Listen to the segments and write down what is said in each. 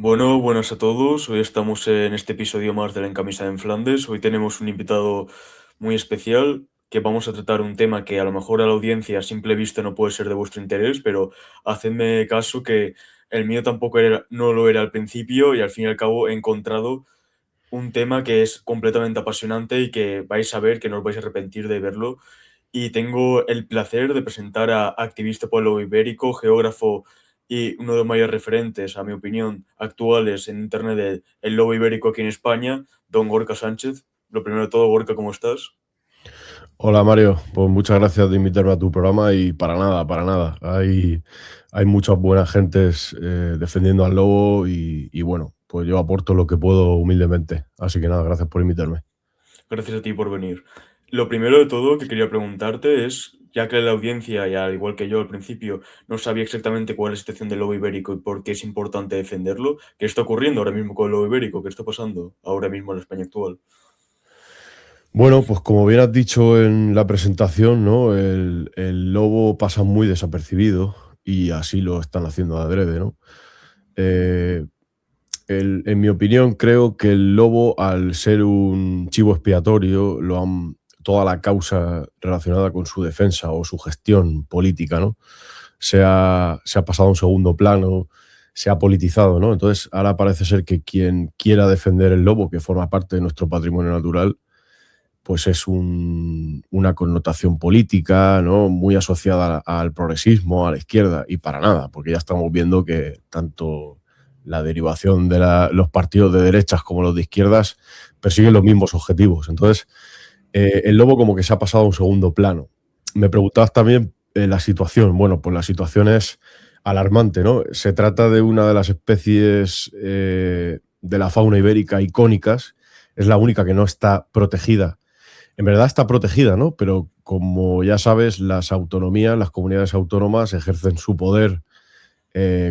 Bueno, buenas a todos. Hoy estamos en este episodio más de La Encamisada en Flandes. Hoy tenemos un invitado muy especial que vamos a tratar un tema que a lo mejor a la audiencia a simple vista no puede ser de vuestro interés, pero hacedme caso que el mío tampoco era, no lo era al principio y al fin y al cabo he encontrado un tema que es completamente apasionante y que vais a ver que no os vais a arrepentir de verlo. Y tengo el placer de presentar a activista por el lobo ibérico, geógrafo y uno de los mayores referentes, a mi opinión, actuales en Internet del lobo ibérico aquí en España, don Gorka Sánchez. Lo primero de todo, Gorka, ¿cómo estás? Hola Mario, pues muchas gracias de invitarme a tu programa y para nada, para nada. Hay muchas buenas gentes defendiendo al lobo y bueno, pues yo aporto lo que puedo humildemente. Así que nada, gracias por invitarme. Gracias a ti por venir. Lo primero de todo que quería preguntarte es, ya que la audiencia, y al igual que yo al principio, no sabía exactamente cuál es la situación del lobo ibérico y por qué es importante defenderlo, ¿qué está ocurriendo ahora mismo con el lobo ibérico? ¿Qué está pasando ahora mismo en la España actual? Bueno, pues como bien has dicho en la presentación, ¿no? El lobo pasa muy desapercibido y así lo están haciendo adrede, ¿no? Eh, en mi opinión, creo que el lobo, al ser un chivo expiatorio, toda la causa relacionada con su defensa o su gestión política, ¿no? Se ha pasado a un segundo plano, se ha politizado, ¿no? Entonces, ahora parece ser que quien quiera defender el lobo, que forma parte de nuestro patrimonio natural, pues es una connotación política, ¿no? Muy asociada al progresismo, a la izquierda, y para nada, porque ya estamos viendo que tanto la derivación de los partidos de derechas como los de izquierdas persiguen los mismos objetivos. Entonces, el lobo como que se ha pasado a un segundo plano. Me preguntabas también la situación. Bueno, pues la situación es alarmante, ¿no? Se trata de una de las especies de la fauna ibérica icónicas. Es la única que no está protegida. En verdad está protegida, ¿no? Pero como ya sabes, las autonomías, las comunidades autónomas ejercen su poder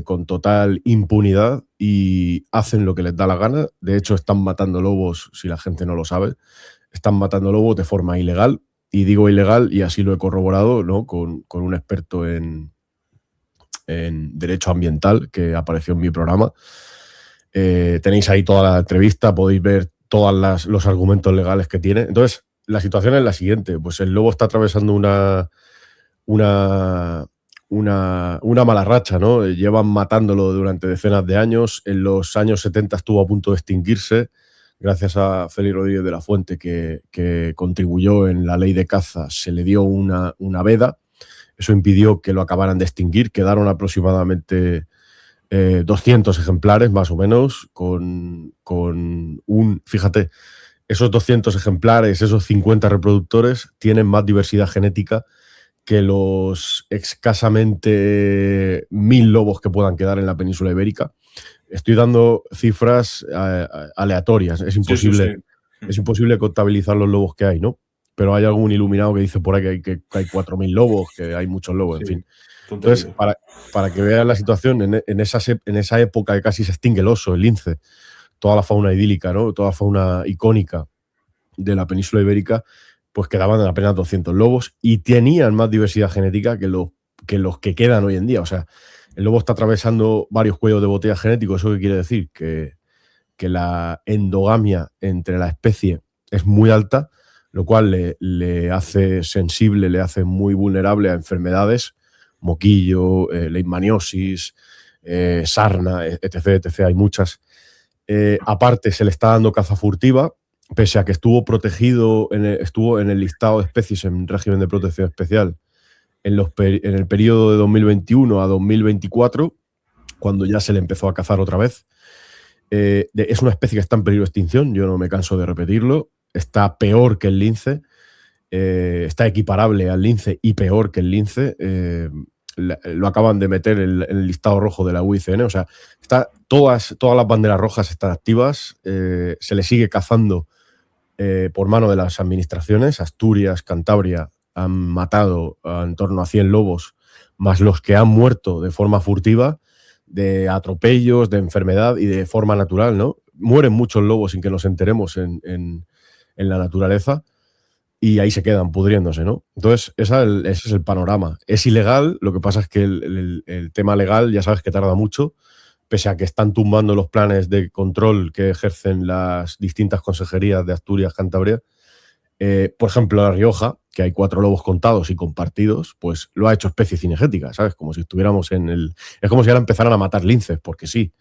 con total impunidad y hacen lo que les da la gana. De hecho, están matando lobos, si la gente no lo sabe, están matando lobos de forma ilegal. Y digo ilegal, y así lo he corroborado, ¿no? Con un experto en derecho ambiental que apareció en mi programa. Tenéis ahí toda la entrevista, podéis ver todos los argumentos legales que tiene. Entonces, la situación es la siguiente, pues el lobo está atravesando una, una mala racha, ¿no? Llevan matándolo durante decenas de años. En los años 70 estuvo a punto de extinguirse, gracias a Félix Rodríguez de la Fuente, que contribuyó en la ley de caza, se le dio una veda. Eso impidió que lo acabaran de extinguir. Quedaron aproximadamente 200 ejemplares, más o menos, fíjate, esos 200 ejemplares, esos 50 reproductores, tienen más diversidad genética que los escasamente 1000 lobos que puedan quedar en la península ibérica. Estoy dando cifras aleatorias, Sí, sí, sí. es imposible contabilizar los lobos que hay, ¿no? Pero hay algún iluminado que dice por ahí que hay 4000 lobos, que hay muchos lobos, en Sí, fin. Entonces, tontería. para que veas la situación, en esa época que casi se extingue el oso, el lince, toda la fauna idílica, ¿no? Toda la fauna icónica de la península ibérica, pues quedaban apenas 200 lobos y tenían más diversidad genética que los que quedan hoy en día. O sea, el lobo está atravesando varios cuellos de botella genéticos. ¿Eso qué quiere decir? Que la endogamia entre la especie es muy alta, lo cual le hace sensible, le hace muy vulnerable a enfermedades, moquillo, leishmaniosis, sarna, etc, etc. Hay muchas. Aparte, se le está dando caza furtiva, pese a que estuvo protegido, estuvo en el listado de especies en régimen de protección especial en el periodo de 2021 a 2024, cuando ya se le empezó a cazar otra vez. Es una especie que está en peligro de extinción, yo no me canso de repetirlo. Está peor que el lince, está equiparable al lince y peor que el lince. Lo acaban de meter en el listado rojo de la UICN, o sea, todas las banderas rojas están activas, se le sigue cazando por mano de las administraciones. Asturias, Cantabria han matado en torno a 100 lobos, más los que han muerto de forma furtiva, de atropellos, de enfermedad y de forma natural, ¿no? Mueren muchos lobos sin que nos enteremos en la naturaleza y ahí se quedan pudriéndose, ¿no? Entonces, ese es el panorama. Es ilegal, lo que pasa es que el tema legal ya sabes que tarda mucho, pese a que están tumbando los planes de control que ejercen las distintas consejerías de Asturias, Cantabria. Por ejemplo, La Rioja, que hay 4 lobos contados y compartidos, pues lo ha hecho especie cinegética, ¿sabes? Como si estuviéramos en el... Es como si ahora empezaran a matar linces, porque sí,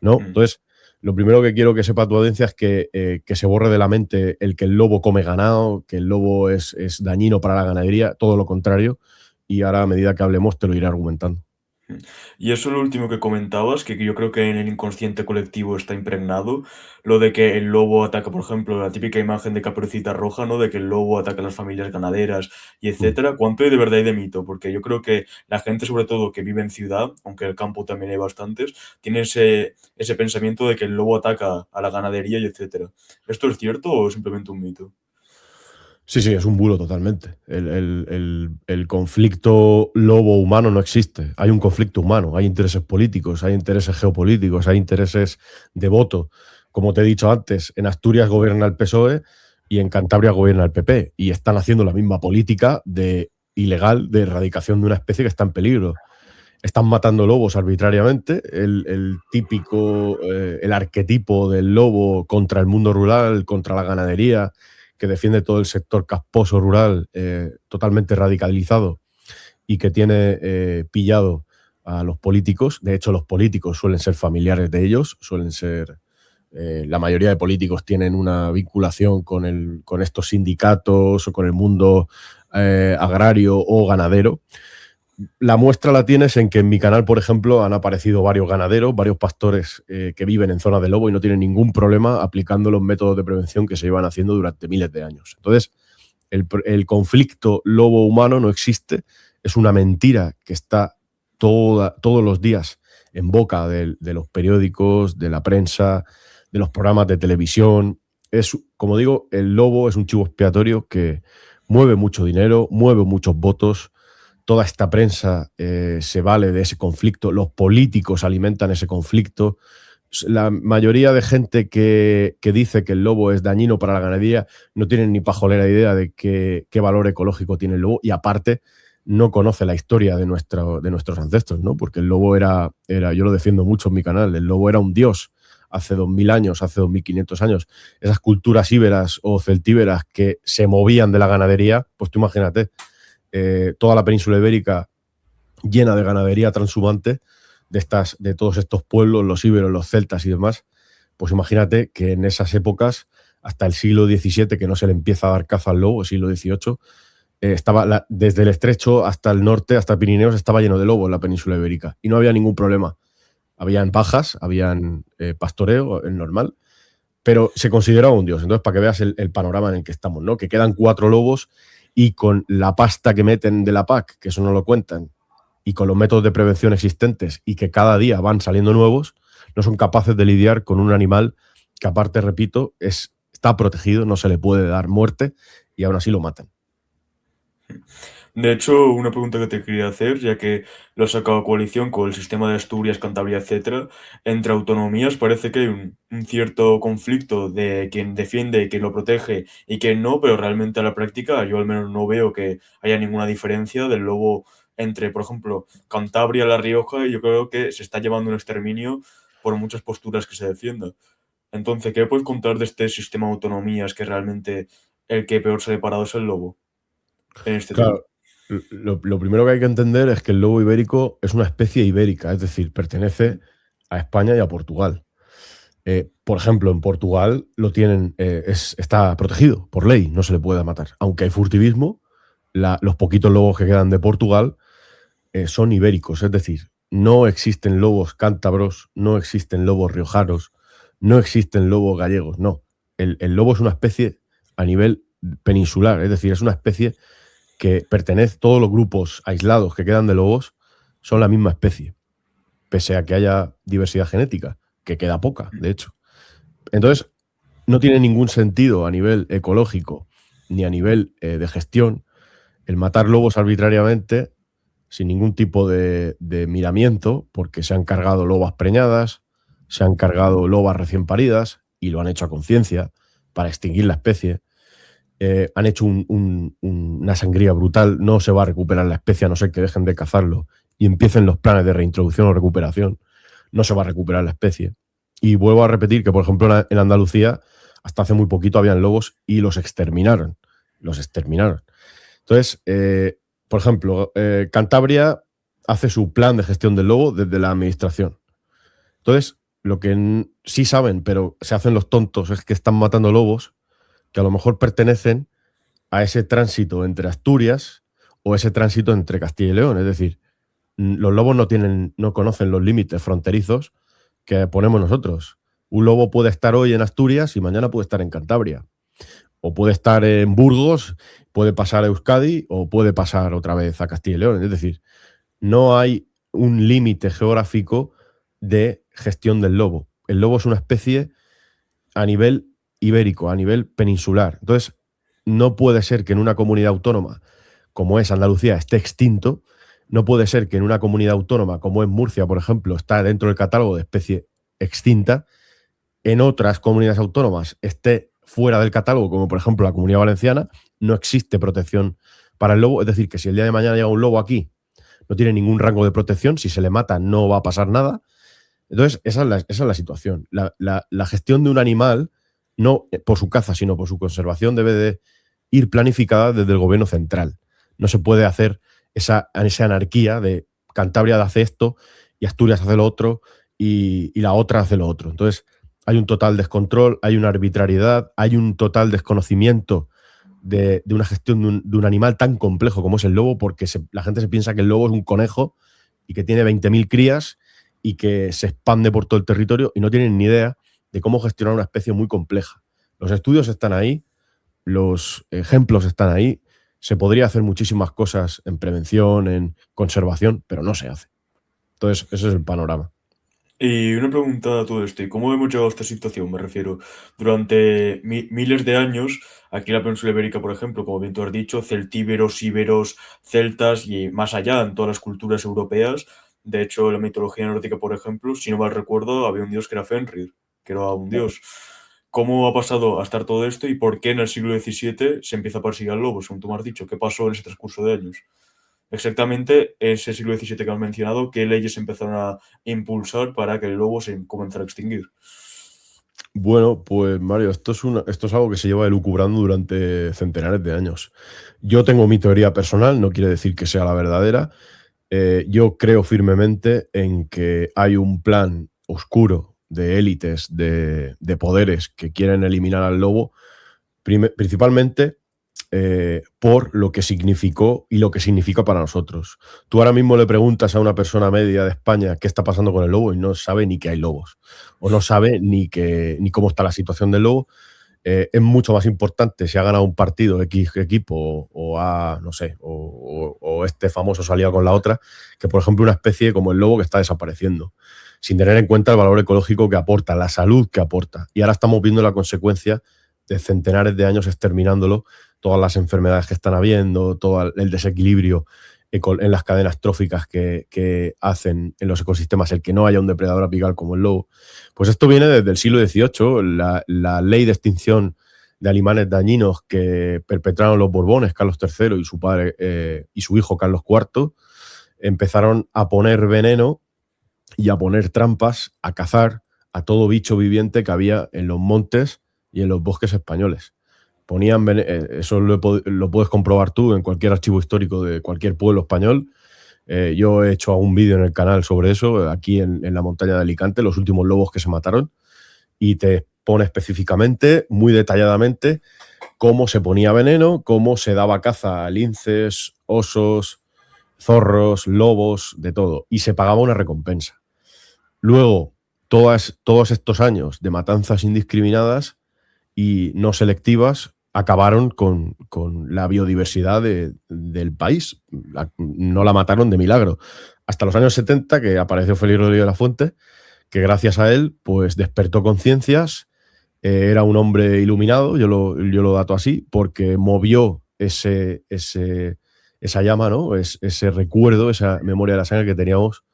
¿no? Entonces, lo primero que quiero que sepa tu audiencia es que se borre de la mente el que el lobo come ganado, que el lobo es dañino para la ganadería, todo lo contrario, y ahora a medida que hablemos te lo iré argumentando. Y eso lo último que comentabas, que yo creo que en el inconsciente colectivo está impregnado, lo de que el lobo ataca, por ejemplo, la típica imagen de Caperucita Roja, ¿no? De que el lobo ataca a las familias ganaderas y Mm. etcétera. ¿Cuánto hay de verdad y de mito? Porque yo creo que la gente, sobre todo que vive en ciudad, aunque en el campo también hay bastantes, tiene ese pensamiento de que el lobo ataca a la ganadería y etcétera. ¿Esto es cierto o es simplemente un mito? Sí, sí, es un bulo totalmente. El conflicto lobo-humano no existe. Hay un conflicto humano, hay intereses políticos, hay intereses geopolíticos, hay intereses de voto. Como te he dicho antes, en Asturias gobierna el PSOE y en Cantabria gobierna el PP. Y están haciendo la misma política ilegal de erradicación de una especie que está en peligro. Están matando lobos arbitrariamente. El típico, el arquetipo del lobo contra el mundo rural, contra la ganadería, que defiende todo el sector casposo rural, totalmente radicalizado y que tiene pillado a los políticos. De hecho, los políticos suelen ser familiares de ellos, suelen ser... la mayoría de políticos tienen una vinculación con estos sindicatos o con el mundo agrario o ganadero. La muestra la tienes en que en mi canal, por ejemplo, han aparecido varios ganaderos, varios pastores que viven en zonas de lobo y no tienen ningún problema aplicando los métodos de prevención que se llevan haciendo durante miles de años. Entonces, el conflicto lobo-humano no existe, es una mentira que está todos los días en boca de los periódicos, de la prensa, de los programas de televisión. Es, como digo, el lobo es un chivo expiatorio que mueve mucho dinero, mueve muchos votos. Toda esta prensa se vale de ese conflicto, los políticos alimentan ese conflicto. La mayoría de gente que dice que el lobo es dañino para la ganadería no tienen ni pajolera idea de qué valor ecológico tiene el lobo y aparte no conoce la historia de nuestros ancestros, ¿no? Porque el lobo era, yo lo defiendo mucho en mi canal, el lobo era un dios hace 2000 años, hace 2500 años. Esas culturas íberas o celtíberas que se movían de la ganadería, pues tú imagínate, toda la península ibérica llena de ganadería transhumante de todos estos pueblos, los íberos, los celtas y demás, pues imagínate que en esas épocas, hasta el siglo XVII, que no se le empieza a dar caza al lobo, el siglo XVIII, desde el estrecho hasta el norte, hasta Pirineos, estaba lleno de lobos en la península ibérica y no había ningún problema. Habían pajas, habían pastoreo, el normal, pero se consideraba un dios. Entonces, para que veas el panorama en el que estamos, ¿no? Que quedan 4 lobos y con la pasta que meten de la PAC, que eso no lo cuentan, y con los métodos de prevención existentes y que cada día van saliendo nuevos, no son capaces de lidiar con un animal que aparte, repito, está protegido, no se le puede dar muerte y aún así lo matan. De hecho, una pregunta que te quería hacer, ya que lo has sacado a coalición con el sistema de Asturias, Cantabria, etcétera, entre autonomías parece que hay un cierto conflicto de quien defiende y quien lo protege y quien no, pero realmente a la práctica yo al menos no veo que haya ninguna diferencia del lobo entre, por ejemplo, Cantabria, La Rioja, y yo creo que se está llevando un exterminio por muchas posturas que se defiendan. Entonces, ¿qué puedes contar de este sistema de autonomías que realmente el que peor sale parado es el lobo en este tema? Claro, lo primero que hay que entender es que el lobo ibérico es una especie ibérica, es decir, pertenece a España y a Portugal. Por ejemplo, en Portugal lo tienen, está protegido por ley, no se le puede matar. Aunque hay furtivismo, los poquitos lobos que quedan de Portugal son ibéricos, es decir, no existen lobos cántabros, no existen lobos riojanos, no existen lobos gallegos, no. El lobo es una especie a nivel peninsular, es decir, es una especie que pertenece, todos los grupos aislados que quedan de lobos son la misma especie, pese a que haya diversidad genética, que queda poca, de hecho. Entonces, no tiene ningún sentido a nivel ecológico ni a nivel de gestión el matar lobos arbitrariamente sin ningún tipo de miramiento, porque se han cargado lobas preñadas, se han cargado lobas recién paridas y lo han hecho a conciencia para extinguir la especie. Han hecho una sangría brutal, no se va a recuperar la especie a no ser que dejen de cazarlo y empiecen los planes de reintroducción o recuperación. no se va a recuperar la especie. Y vuelvo a repetir que, por ejemplo, en Andalucía, hasta hace muy poquito habían lobos y los exterminaron. Los exterminaron. Entonces, por ejemplo, Cantabria hace su plan de gestión del lobo desde la administración. Entonces, lo que sí saben, pero se hacen los tontos, es que están matando lobos que a lo mejor pertenecen a ese tránsito entre Asturias o ese tránsito entre Castilla y León. Es decir, los lobos no conocen los límites fronterizos que ponemos nosotros. Un lobo puede estar hoy en Asturias y mañana puede estar en Cantabria. O puede estar en Burgos, puede pasar a Euskadi o puede pasar otra vez a Castilla y León. Es decir, no hay un límite geográfico de gestión del lobo. El lobo es una especie a nivel ibérico, a nivel peninsular. Entonces, no puede ser que en una comunidad autónoma como es Andalucía esté extinto. No puede ser que en una comunidad autónoma como es Murcia, por ejemplo, está dentro del catálogo de especie extinta. En otras comunidades autónomas esté fuera del catálogo, como por ejemplo la Comunidad Valenciana, no existe protección para el lobo. Es decir, que si el día de mañana llega un lobo aquí, no tiene ningún rango de protección, si se le mata no va a pasar nada. Entonces, esa es la situación. La gestión de un animal, no por su caza, sino por su conservación, debe de ir planificada desde el gobierno central. No se puede hacer esa anarquía de Cantabria hace esto y Asturias hace lo otro y la otra hace lo otro. Entonces, hay un total descontrol, hay una arbitrariedad, hay un total desconocimiento de una gestión de un animal tan complejo como es el lobo, porque la gente se piensa que el lobo es un conejo y que tiene 20.000 crías y que se expande por todo el territorio y no tienen ni idea de cómo gestionar una especie muy compleja. Los estudios están ahí, los ejemplos están ahí, se podría hacer muchísimas cosas en prevención, en conservación, pero no se hace. Entonces, ese es el panorama. Y una pregunta a todo esto, ¿y cómo hemos llegado a esta situación? Me refiero, durante miles de años, aquí en la península ibérica, por ejemplo, como bien tú has dicho, celtíberos, íberos, celtas y más allá, en todas las culturas europeas. De hecho, en la mitología nórdica, por ejemplo, si no mal recuerdo, había un dios que era Fenrir, que era un dios. ¿Cómo ha pasado a estar todo esto y por qué en el siglo XVII se empieza a perseguir al lobo, según tú me has dicho? ¿Qué pasó en ese transcurso de años? Exactamente ese siglo XVII que han mencionado, ¿qué leyes empezaron a impulsar para que el lobo se comenzara a extinguir? Bueno, pues Mario, esto es algo que se lleva elucubrando durante centenares de años. Yo tengo mi teoría personal, no quiere decir que sea la verdadera. Yo creo firmemente en que hay un plan oscuro de élites, de poderes que quieren eliminar al lobo, principalmente por lo que significó y lo que significa para nosotros. Tú ahora mismo le preguntas a una persona media de España qué está pasando con el lobo y no sabe ni que hay lobos, o no sabe ni cómo está la situación del lobo. Es mucho más importante si ha ganado un partido X equipo no sé, o este famoso salía con la otra, que por ejemplo una especie como el lobo que está desapareciendo, sin tener en cuenta el valor ecológico que aporta, la salud que aporta. Y ahora estamos viendo la consecuencia de centenares de años exterminándolo, todas las enfermedades que están habiendo, todo el desequilibrio en las cadenas tróficas que hacen en los ecosistemas el que no haya un depredador apical como el lobo. Pues esto viene desde el siglo XVIII, la ley de extinción de animales dañinos que perpetraron los Borbones, Carlos III y su padre y su hijo Carlos IV, empezaron a poner veneno y a poner trampas, a cazar a todo bicho viviente que había en los montes y en los bosques españoles. Ponían eso lo puedes comprobar tú en cualquier archivo histórico de cualquier pueblo español. Yo he hecho un vídeo en el canal sobre eso, aquí en la montaña de Alicante, los últimos lobos que se mataron, y te pone específicamente, muy detalladamente, cómo se ponía veneno, cómo se daba caza a linces, osos, zorros, lobos, de todo, y se pagaba una recompensa. Luego, todos estos años de matanzas indiscriminadas y no selectivas acabaron con la biodiversidad del país. No la mataron de milagro. Hasta los años 70, que apareció Félix Rodríguez de la Fuente, que gracias a él pues despertó conciencias, era un hombre iluminado, yo lo dato así, porque movió esa llama, ¿no? Ese recuerdo, esa memoria de la sangre que teníamos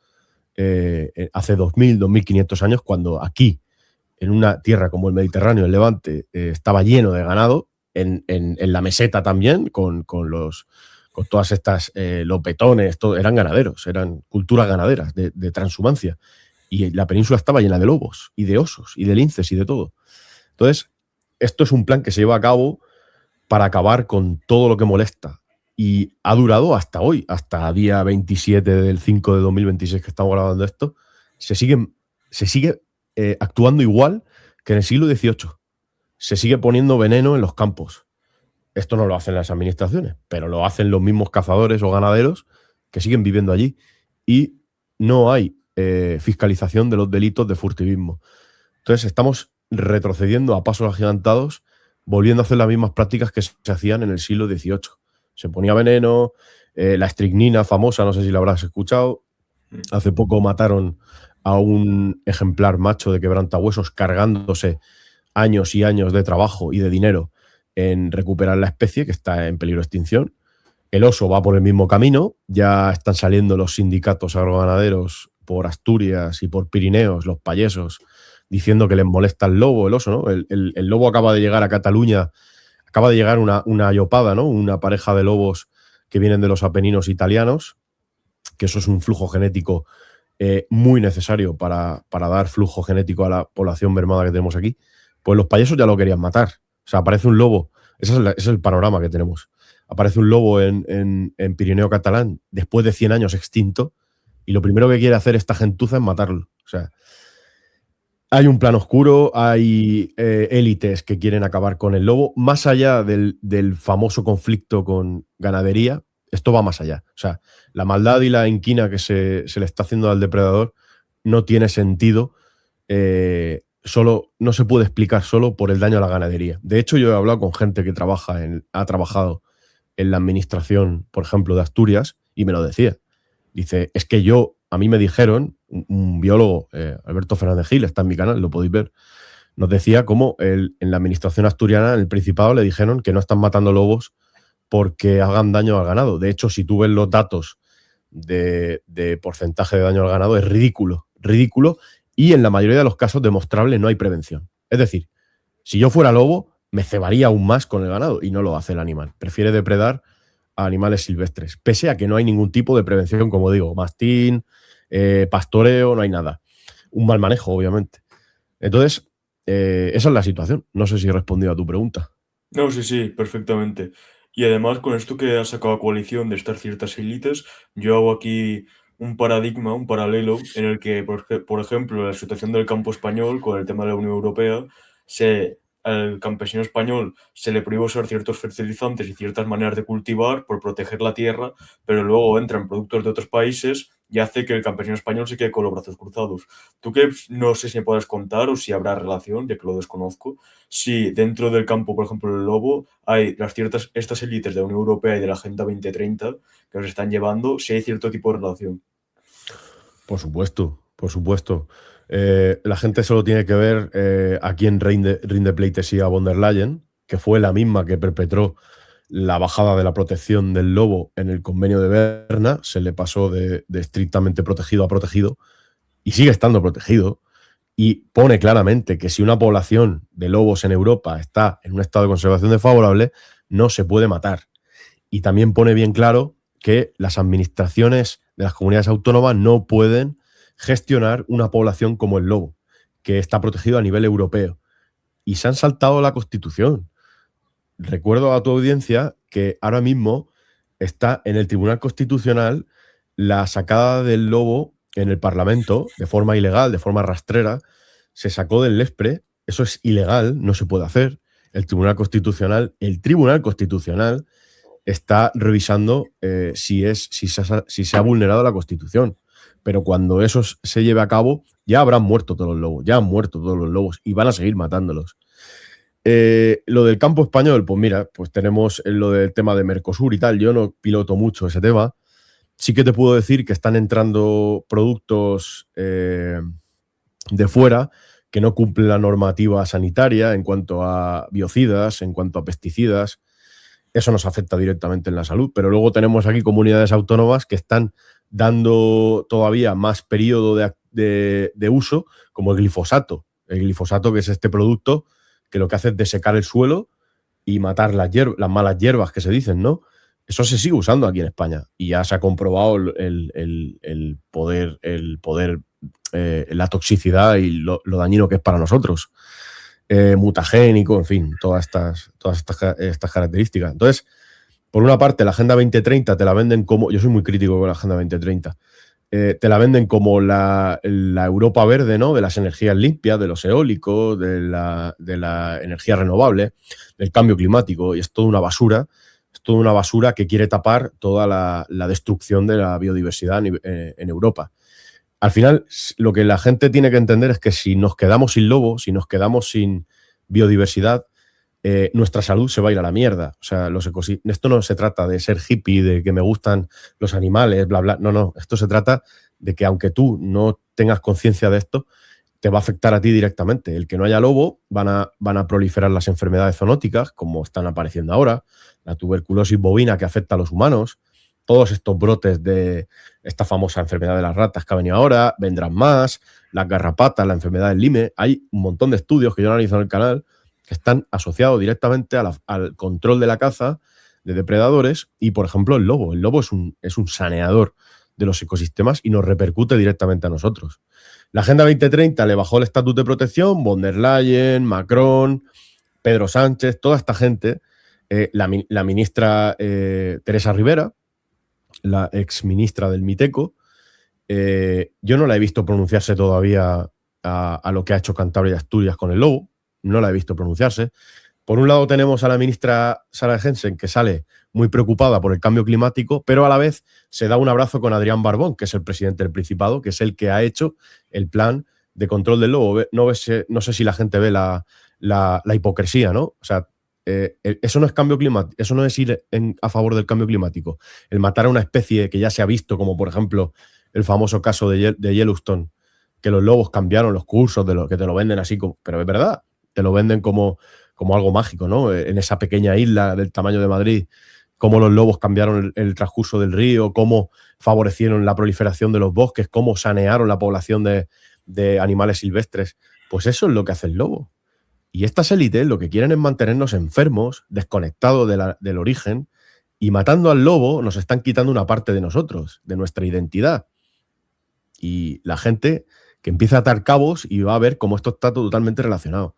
hace 2000, 2500 años, cuando aquí, en una tierra como el Mediterráneo, el Levante, estaba lleno de ganado, en la meseta también, con todas estas, los petones, eran ganaderos, eran culturas ganaderas de transhumancia. y la península estaba llena de lobos y de osos y de linces y de todo. Entonces, esto es un plan que se lleva a cabo para acabar con todo lo que molesta. Y ha durado hasta hoy, hasta día 27 del 5 de 2026 que estamos grabando esto. Se sigue actuando igual que en el siglo XVIII. Se sigue poniendo veneno en los campos. Esto no lo hacen las administraciones, pero lo hacen los mismos cazadores o ganaderos que siguen viviendo allí. Y no hay fiscalización de los delitos de furtivismo. Entonces estamos retrocediendo a pasos agigantados, volviendo a hacer las mismas prácticas que se hacían en el siglo XVIII. Se ponía veneno, la estricnina famosa, no sé si la habrás escuchado. Hace poco mataron a un ejemplar macho de quebrantahuesos cargándose años y años de trabajo y de dinero en recuperar la especie que está en peligro de extinción. El oso va por el mismo camino, ya están saliendo los sindicatos agroganaderos por Asturias y por Pirineos, los payesos, diciendo que les molesta el lobo, el oso, ¿no? El lobo acaba de llegar a Cataluña, acaba de llegar una llopada, ¿no? Una pareja de lobos que vienen de los Apeninos italianos, que eso es un flujo genético muy necesario para dar flujo genético a la población bermada que tenemos aquí. Pues los payesos ya lo querían matar. O sea, aparece un lobo, ese es el panorama que tenemos. Aparece un lobo en Pirineo catalán después de 100 años extinto y lo primero que quiere hacer esta gentuza es matarlo. O sea, hay un plan oscuro, hay élites que quieren acabar con el lobo, más allá del famoso conflicto con ganadería. Esto va más allá. O sea, la maldad y la inquina que se le está haciendo al depredador no tiene sentido, no se puede explicar solo por el daño a la ganadería. De hecho, yo he hablado con gente que ha trabajado en la administración, por ejemplo, de Asturias, y me lo decía. Dice, es que a mí me dijeron, un biólogo, Alberto Fernández Gil, está en mi canal, lo podéis ver, nos decía cómo en la administración asturiana, en el Principado, le dijeron que no están matando lobos porque hagan daño al ganado. De hecho, si tú ves los datos de porcentaje de daño al ganado, es ridículo, y en la mayoría de los casos demostrable no hay prevención. Es decir, si yo fuera lobo, me cebaría aún más con el ganado y no lo hace el animal. Prefiere depredar a animales silvestres, pese a que no hay ningún tipo de prevención, como digo, mastín, pastoreo, no hay nada. Un mal manejo, obviamente. Entonces, esa es la situación. No sé si he respondido a tu pregunta. No, sí, sí, perfectamente. Y además, con esto que ha sacado a coalición de estas ciertas élites, yo hago aquí un paradigma, un paralelo, en el que, por ejemplo, la situación del campo español con el tema de la Unión Europea, al campesino español se le prohíbe usar ciertos fertilizantes y ciertas maneras de cultivar por proteger la tierra, pero luego entran productos de otros países y hace que el campesino español se quede con los brazos cruzados. Tú que no sé si me puedes contar o si habrá relación, ya que lo desconozco, si dentro del campo, por ejemplo, el lobo, hay estas élites de la Unión Europea y de la Agenda 2030 que nos están llevando, si hay cierto tipo de relación. Por supuesto, por supuesto. La gente solo tiene que ver a quién rinde pleitesía a von der Leyen, que fue la misma que perpetró la bajada de la protección del lobo en el convenio de Berna. Se le pasó de estrictamente protegido a protegido y sigue estando protegido. Y pone claramente que si una población de lobos en Europa está en un estado de conservación desfavorable, no se puede matar. Y también pone bien claro que las administraciones de las comunidades autónomas no pueden gestionar una población como el lobo, que está protegido a nivel europeo. Y se han saltado la Constitución. Recuerdo a tu audiencia que ahora mismo está en el Tribunal Constitucional la sacada del lobo en el Parlamento de forma ilegal, de forma rastrera. Se sacó del Lespre. Eso es ilegal, no se puede hacer. El Tribunal Constitucional está revisando si se ha vulnerado la Constitución. Pero cuando eso se lleve a cabo, ya habrán muerto todos los lobos, ya han muerto todos los lobos y van a seguir matándolos. Lo del campo español, pues mira, pues tenemos lo del tema de Mercosur y tal. Yo no piloto mucho ese tema. Sí que te puedo decir que están entrando productos de fuera que no cumplen la normativa sanitaria en cuanto a biocidas, en cuanto a pesticidas. Eso nos afecta directamente en la salud, pero luego tenemos aquí comunidades autónomas que están dando todavía más periodo de uso, como el glifosato. El glifosato, que es este producto que lo que hace es desecar el suelo y matar las malas hierbas que se dicen, ¿no? Eso se sigue usando aquí en España y ya se ha comprobado el poder la toxicidad y lo dañino que es para nosotros. Mutagénico, en fin, todas estas características. Entonces, por una parte, la Agenda 2030 te la venden como, yo soy muy crítico con la Agenda 2030, te la venden como la Europa verde, ¿no? De las energías limpias, de los eólicos, de la energía renovable, del cambio climático, y es toda una basura. Es toda una basura que quiere tapar toda la destrucción de la biodiversidad en Europa. Al final, lo que la gente tiene que entender es que si nos quedamos sin lobo, si nos quedamos sin biodiversidad, nuestra salud se va a ir a la mierda. O sea, esto no se trata de ser hippie, de que me gustan los animales, bla, bla. No, no. Esto se trata de que aunque tú no tengas conciencia de esto, te va a afectar a ti directamente. El que no haya lobo, van a proliferar las enfermedades zoonóticas, como están apareciendo ahora, la tuberculosis bovina que afecta a los humanos, todos estos brotes de esta famosa enfermedad de las ratas que ha venido ahora, vendrán más, las garrapatas, la enfermedad del Lyme. Hay un montón de estudios que yo analizo en el canal que están asociados directamente al control de la caza de depredadores y, por ejemplo, el lobo. El lobo es un saneador de los ecosistemas y nos repercute directamente a nosotros. La Agenda 2030 le bajó el estatus de protección, von der Leyen, Macron, Pedro Sánchez, toda esta gente, la ministra Teresa Rivera, la exministra del Miteco, yo no la he visto pronunciarse todavía a lo que ha hecho Cantabria y Asturias con el lobo, no la he visto pronunciarse. Por un lado tenemos a la ministra Sara Jensen, que sale muy preocupada por el cambio climático, pero a la vez se da un abrazo con Adrián Barbón, que es el presidente del Principado, que es el que ha hecho el plan de control del lobo. No sé si la gente ve la hipocresía, ¿no? O sea, eso no es cambio climático, eso no es ir a favor del cambio climático. El matar a una especie que ya se ha visto, como por ejemplo el famoso caso de Yellowstone, que los lobos cambiaron los cursos, que te lo venden así, pero es verdad, te lo venden como algo mágico, ¿no? En esa pequeña isla del tamaño de Madrid, cómo los lobos cambiaron el transcurso del río, cómo favorecieron la proliferación de los bosques, cómo sanearon la población de animales silvestres. Pues eso es lo que hace el lobo. Y estas élites lo que quieren es mantenernos enfermos, desconectados del origen, y matando al lobo nos están quitando una parte de nosotros, de nuestra identidad. Y la gente que empieza a atar cabos y va a ver cómo esto está totalmente relacionado.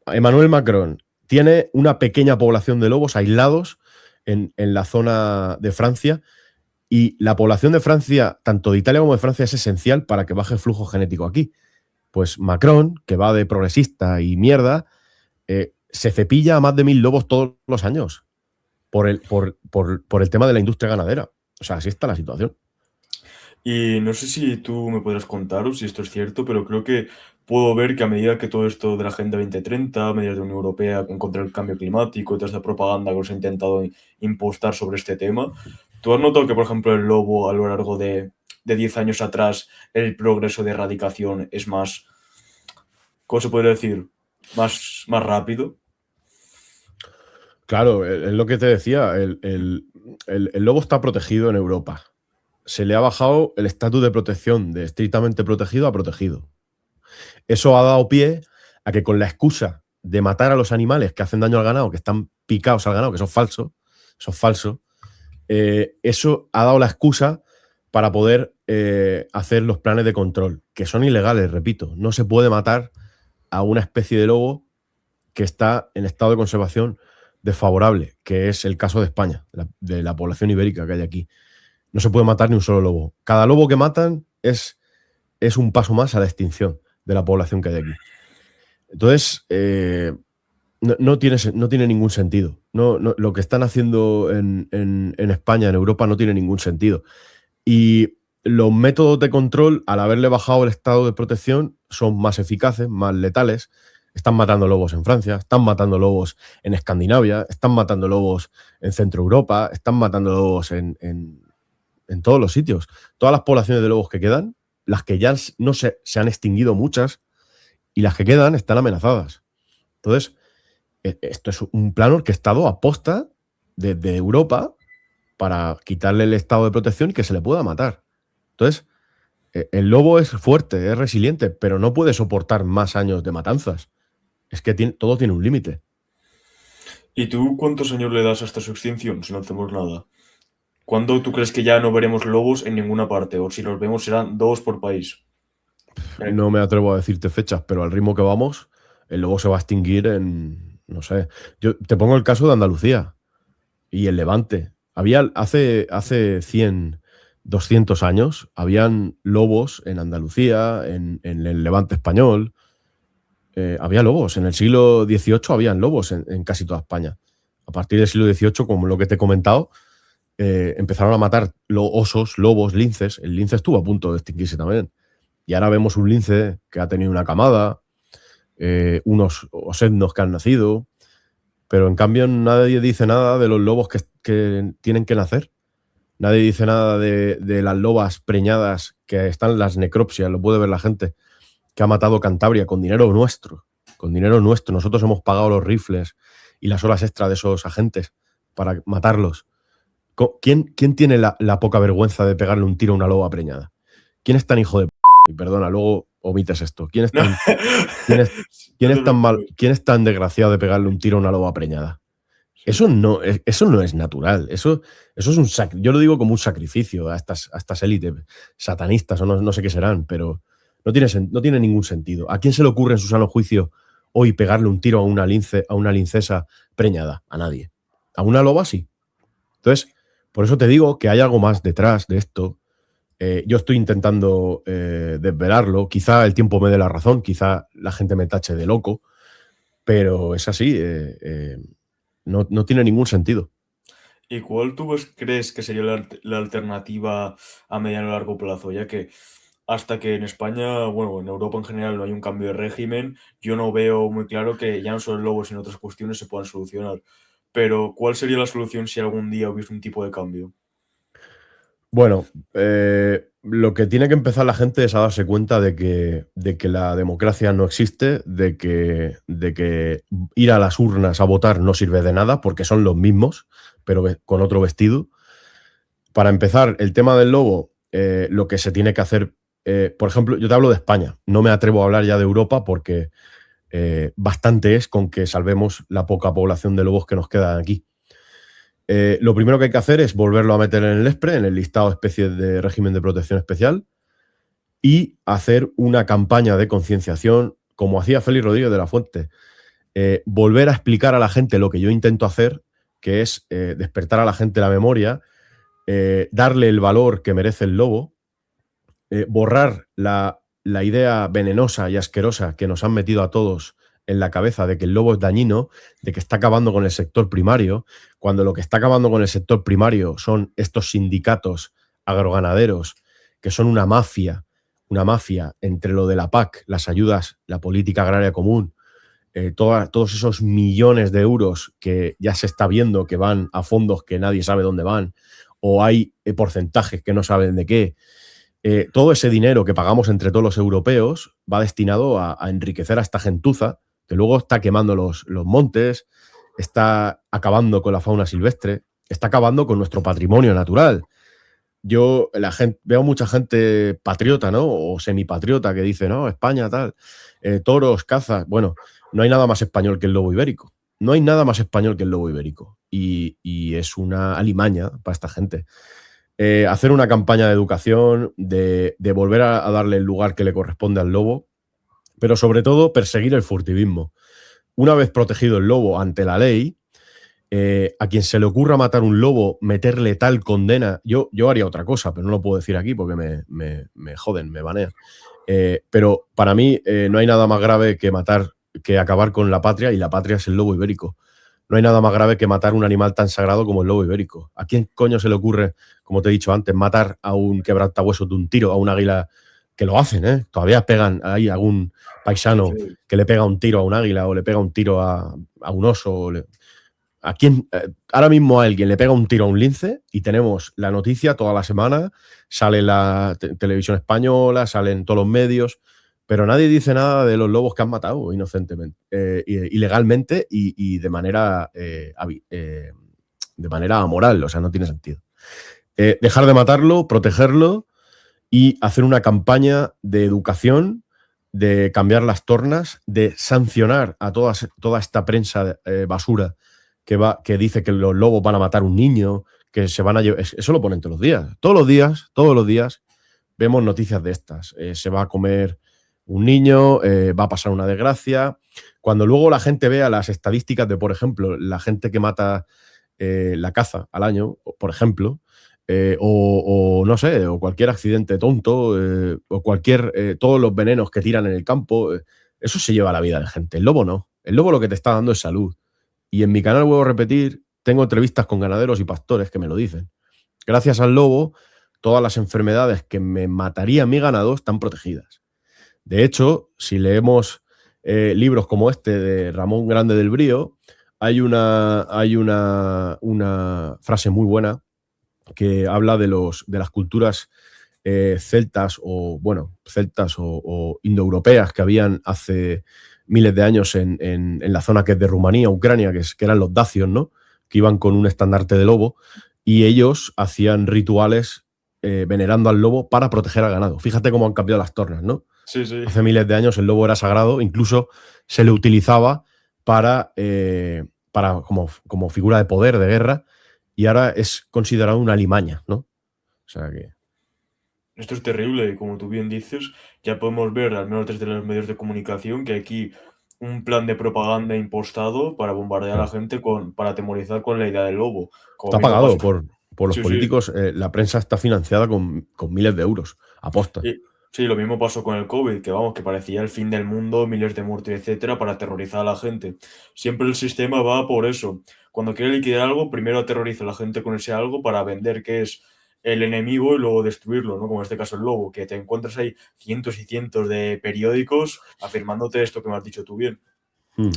Emmanuel Macron tiene una pequeña población de lobos aislados en la zona de Francia, y la población de Francia, tanto de Italia como de Francia, es esencial para que baje el flujo genético aquí. Pues Macron, que va de progresista y mierda, se cepilla a más de 1000 lobos todos los años por el tema de la industria ganadera. O sea, así está la situación. Y no sé si tú me podrás contar o si esto es cierto, pero creo que puedo ver que a medida que todo esto de la Agenda 2030, medidas de la Unión Europea en contra del cambio climático y toda esta propaganda que os ha intentado impostar sobre este tema, ¿tú has notado que, por ejemplo, el lobo a lo largo de 10 años atrás, el progreso de erradicación es más, ¿cómo se podría decir? Más rápido? Claro, es lo que te decía, el lobo está protegido en Europa. Se le ha bajado el estatus de protección de estrictamente protegido a protegido. Eso ha dado pie a que, con la excusa de matar a los animales que hacen daño al ganado, que están picados al ganado, que eso es falso, eso ha dado la excusa para poder hacer los planes de control, que son ilegales, repito. No se puede matar a una especie de lobo que está en estado de conservación desfavorable, que es el caso de España, de la población ibérica que hay aquí. No se puede matar ni un solo lobo. Cada lobo que matan es un paso más a la extinción de la población que hay aquí. Entonces, no tiene ningún sentido. Lo que están haciendo en España, en Europa, no tiene ningún sentido. Y los métodos de control, al haberle bajado el estado de protección, son más eficaces, más letales. Están matando lobos en Francia, están matando lobos en Escandinavia, están matando lobos en Centro Europa, están matando lobos en todos los sitios. Todas las poblaciones de lobos que quedan, las que ya no se han extinguido muchas, y las que quedan están amenazadas. Entonces, esto es un plan orquestado aposta desde Europa para quitarle el estado de protección y que se le pueda matar. Entonces, el lobo es fuerte, es resiliente, pero no puede soportar más años de matanzas. Es que todo tiene un límite. ¿Y tú cuántos años le das a esta su extinción si no hacemos nada? ¿Cuándo tú crees que ya no veremos lobos en ninguna parte? O si los vemos serán 2 por país. No me atrevo a decirte fechas, pero al ritmo que vamos, el lobo se va a extinguir en, no sé. Yo te pongo el caso de Andalucía y el Levante. Había hace 100, 200 años, habían lobos en Andalucía, en el Levante español. Había lobos. En el siglo XVIII habían lobos en casi toda España. A partir del siglo XVIII, como lo que te he comentado, empezaron a matar osos, lobos, linces. El lince estuvo a punto de extinguirse también. Y ahora vemos un lince que ha tenido una camada, unos osednos que han nacido, pero en cambio nadie dice nada de los lobos que tienen que nacer. Nadie dice nada de las lobas preñadas que están en las necropsias, lo puede ver la gente, que ha matado Cantabria con dinero nuestro. Con dinero nuestro. Nosotros hemos pagado los rifles y las horas extra de esos agentes para matarlos. ¿Quién tiene la poca vergüenza de pegarle un tiro a una loba preñada? ¿Quién es tan hijo de p? Y perdona, luego omites esto. ¿Quién es No, tan, quién es, quién no es te tan mal, preocupes. quién es tan desgraciado de pegarle un tiro a una loba preñada? Sí. Eso no es natural. Eso es yo lo digo como un sacrificio a estas élites satanistas o no sé qué serán, pero no tiene ningún sentido. ¿A quién se le ocurre en su sano juicio hoy pegarle un tiro a a una lincesa preñada? A nadie. A una loba sí. Entonces, por eso te digo que hay algo más detrás de esto. Yo estoy intentando desvelarlo. Quizá el tiempo me dé la razón, quizá la gente me tache de loco, pero es así. No tiene ningún sentido. ¿Y cuál crees que sería la alternativa a mediano y largo plazo? Ya que hasta que en España, bueno, en Europa en general no hay un cambio de régimen, yo no veo muy claro que ya no solo el lobo, sino otras cuestiones se puedan solucionar. Pero, ¿cuál sería la solución si algún día hubiese un tipo de cambio? Bueno, lo que tiene que empezar la gente es a darse cuenta de que la democracia no existe, de que ir a las urnas a votar no sirve de nada porque son los mismos, pero con otro vestido. Para empezar, el tema del lobo, lo que se tiene que hacer, por ejemplo, yo te hablo de España, no me atrevo a hablar ya de Europa porque bastante es con que salvemos la poca población de lobos que nos quedan aquí. Lo primero que hay que hacer es volverlo a meter en el ESPRE, en el listado de especies de régimen de protección especial, y hacer una campaña de concienciación, como hacía Félix Rodríguez de la Fuente. Volver a explicar a la gente lo que yo intento hacer, que es despertar a la gente la memoria, darle el valor que merece el lobo, borrar la idea venenosa y asquerosa que nos han metido a todos en la cabeza de que el lobo es dañino, de que está acabando con el sector primario, cuando lo que está acabando con el sector primario son estos sindicatos agroganaderos, que son una mafia entre lo de la PAC, las ayudas, la política agraria común, todos esos millones de euros que ya se está viendo que van a fondos que nadie sabe dónde van, o hay porcentajes que no saben de qué. Todo ese dinero que pagamos entre todos los europeos va destinado a enriquecer a esta gentuza que luego está quemando los montes, está acabando con la fauna silvestre, está acabando con nuestro patrimonio natural. Yo veo mucha gente patriota, ¿no? O semipatriota que dice, no, España tal, toros, cazas. Bueno, no hay nada más español que el lobo ibérico. No hay nada más español que el lobo ibérico. Y es una alimaña para esta gente. Hacer una campaña de educación, de volver a darle el lugar que le corresponde al lobo, pero sobre todo perseguir el furtivismo. Una vez protegido el lobo ante la ley, a quien se le ocurra matar un lobo, meterle tal condena, yo haría otra cosa, pero no lo puedo decir aquí porque me joden, me banean. Pero para mí no hay nada más grave que acabar con la patria, y la patria es el lobo ibérico. No hay nada más grave que matar un animal tan sagrado como el lobo ibérico. ¿A quién coño se le ocurre, como te he dicho antes, matar a un quebrantahuesos de un tiro, a un águila? Que lo hacen, ¿eh? Todavía pegan, hay algún Sí, paisano sí. que le pega un tiro a un águila o le pega un tiro a un oso. ¿A quién? Ahora mismo a alguien le pega un tiro a un lince y tenemos la noticia toda la semana, sale la televisión española, salen todos los medios, pero nadie dice nada de los lobos que han matado inocentemente, ilegalmente y de manera amoral, o sea, no tiene sentido. Dejar de matarlo, protegerlo y hacer una campaña de educación, de cambiar las tornas, de sancionar a toda esta prensa basura que dice que los lobos van a matar a un niño, que se van a llevar. Eso lo ponen todos los días. Todos los días vemos noticias de estas. Se va a comer un niño, va a pasar una desgracia. Cuando luego la gente vea las estadísticas de, por ejemplo, la gente que mata la caza al año, por ejemplo, o no sé, o cualquier accidente tonto, o todos los venenos que tiran en el campo, eso se lleva la vida de gente. El lobo no. El lobo lo que te está dando es salud. Y en mi canal, vuelvo a repetir, tengo entrevistas con ganaderos y pastores que me lo dicen. Gracias al lobo, todas las enfermedades que me matarían mi ganado están protegidas. De hecho, si leemos libros como este de Ramón Grande del Brío, hay una frase muy buena que habla de las culturas celtas o indoeuropeas que habían hace miles de años en la zona que es de Rumanía, Ucrania, que eran los dacios, ¿no? Que iban con un estandarte de lobo y ellos hacían rituales venerando al lobo para proteger al ganado. Fíjate cómo han cambiado las tornas, ¿no? Sí, sí. Hace miles de años el lobo era sagrado, incluso se le utilizaba para como figura de poder, de guerra, y ahora es considerado una alimaña, ¿no? O sea que... Esto es terrible y como tú bien dices, ya podemos ver, al menos desde los medios de comunicación, que aquí un plan de propaganda impostado para bombardear a la gente para atemorizar con la idea del lobo. Como Está mismo pagado pasó. por los Sí, sí. políticos, la prensa está financiada con miles de euros, aposta. Y sí, lo mismo pasó con el COVID, que vamos, que parecía el fin del mundo, miles de muertos, etcétera, para aterrorizar a la gente. Siempre el sistema va por eso. Cuando quiere liquidar algo, primero aterroriza a la gente con ese algo para vender que es el enemigo y luego destruirlo, ¿no? Como en este caso el lobo, que te encuentras ahí cientos y cientos de periódicos afirmándote esto que me has dicho tú bien. Mm.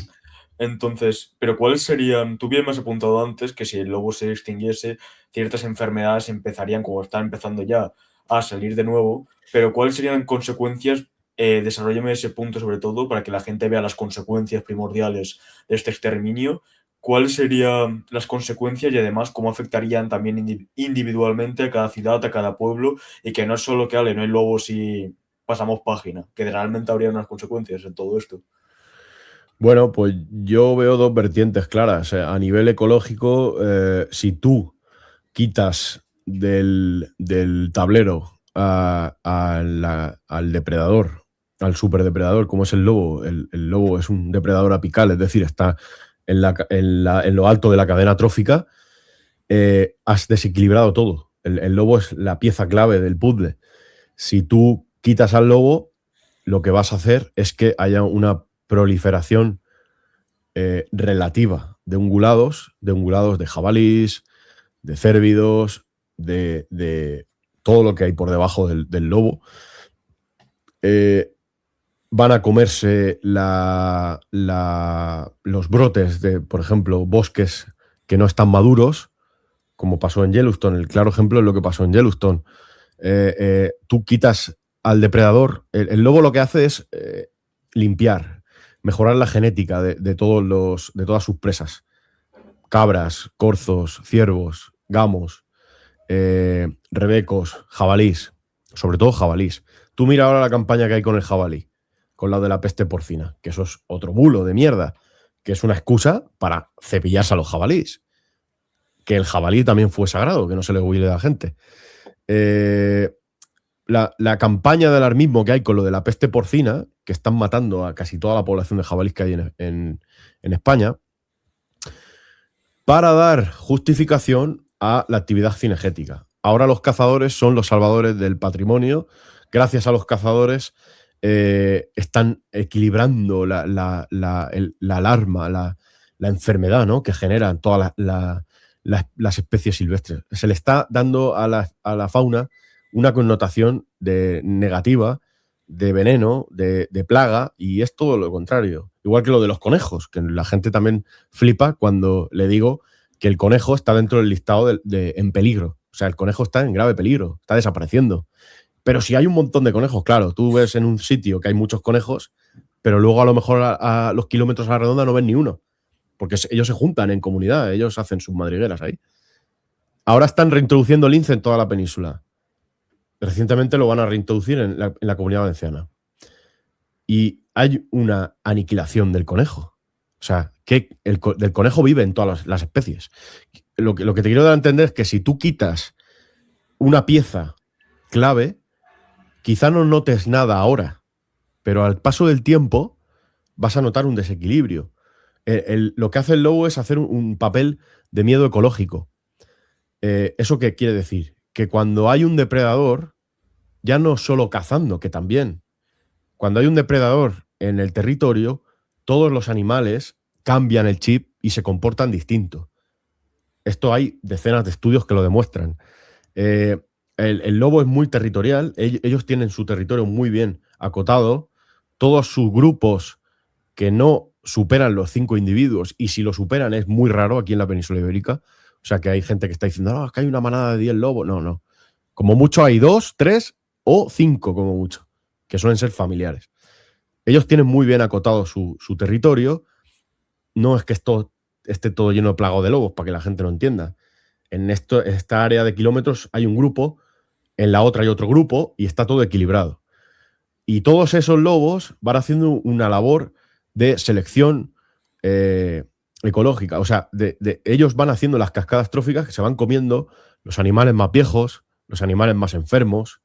Entonces, pero ¿cuáles serían? Tú bien me has apuntado antes que si el lobo se extinguiese, ciertas enfermedades empezarían, como están empezando ya, a salir de nuevo, pero ¿cuáles serían consecuencias? Desarrollame ese punto sobre todo para que la gente vea las consecuencias primordiales de este exterminio. ¿Cuáles serían las consecuencias y además cómo afectarían también individualmente a cada ciudad, a cada pueblo? Y que no es solo que, ale, no hay lobos y pasamos página, que realmente habría unas consecuencias en todo esto. Bueno, pues yo veo dos vertientes claras. A nivel ecológico, si tú quitas del tablero al depredador, al superdepredador, como es el lobo. El lobo es un depredador apical, es decir, está en lo alto de la cadena trófica. Has desequilibrado todo. El lobo es la pieza clave del puzzle. Si tú quitas al lobo, lo que vas a hacer es que haya una proliferación relativa de ungulados, de jabalís, de cérvidos, de todo lo que hay por debajo del lobo. Van a comerse los brotes de, por ejemplo, bosques que no están maduros, como pasó en Yellowstone. El claro ejemplo es lo que pasó en Yellowstone. Tú quitas al depredador, el lobo lo que hace es limpiar, mejorar la genética de todas sus presas. Cabras, corzos, ciervos, gamos, rebecos, jabalís, sobre todo jabalís. Tú mira ahora la campaña que hay con el jabalí, con la de la peste porcina, que eso es otro bulo de mierda, que es una excusa para cepillarse a los jabalís. Que el jabalí también fue sagrado, que no se le huile a la gente. La campaña de alarmismo que hay con lo de la peste porcina, que están matando a casi toda la población de jabalís que hay en España, para dar justificación a la actividad cinegética. Ahora los cazadores son los salvadores del patrimonio. Gracias a los cazadores están equilibrando la alarma, la enfermedad, ¿no?, que generan todas las especies silvestres. Se le está dando a la fauna una connotación negativa, de veneno, de plaga, y es todo lo contrario. Igual que lo de los conejos, que la gente también flipa cuando le digo que el conejo está dentro del listado en peligro. O sea, el conejo está en grave peligro, está desapareciendo. Pero si hay un montón de conejos, claro, tú ves en un sitio que hay muchos conejos, pero luego a lo mejor a los kilómetros a la redonda no ven ni uno, porque ellos se juntan en comunidad, ellos hacen sus madrigueras ahí. Ahora están reintroduciendo el lince en toda la península. Recientemente lo van a reintroducir en la Comunidad Valenciana. Y hay una aniquilación del conejo. O sea, que del conejo vive en todas las especies. Lo que te quiero dar a entender es que si tú quitas una pieza clave, quizá no notes nada ahora, pero al paso del tiempo vas a notar un desequilibrio. Lo que hace el lobo es hacer un papel de miedo ecológico. ¿Eso qué quiere decir? Que cuando hay un depredador, ya no solo cazando, que también, cuando hay un depredador en el territorio, todos los animales cambian el chip y se comportan distinto. Esto hay decenas de estudios que lo demuestran. El lobo es muy territorial, ellos tienen su territorio muy bien acotado, todos sus grupos que no superan los 5 individuos, y si lo superan es muy raro aquí en la península ibérica. O sea, que hay gente que está diciendo, no, es que hay una manada de 10 lobos. No, no. Como mucho hay 2, 3 o 5 como mucho, que suelen ser familiares. Ellos tienen muy bien acotado su territorio. No es que esto esté todo lleno de plaga de lobos, para que la gente no entienda. En esta área de kilómetros hay un grupo, en la otra hay otro grupo, y está todo equilibrado. Y todos esos lobos van haciendo una labor de selección ecológica. O sea, ellos van haciendo las cascadas tróficas que se van comiendo los animales más viejos, los animales más enfermos,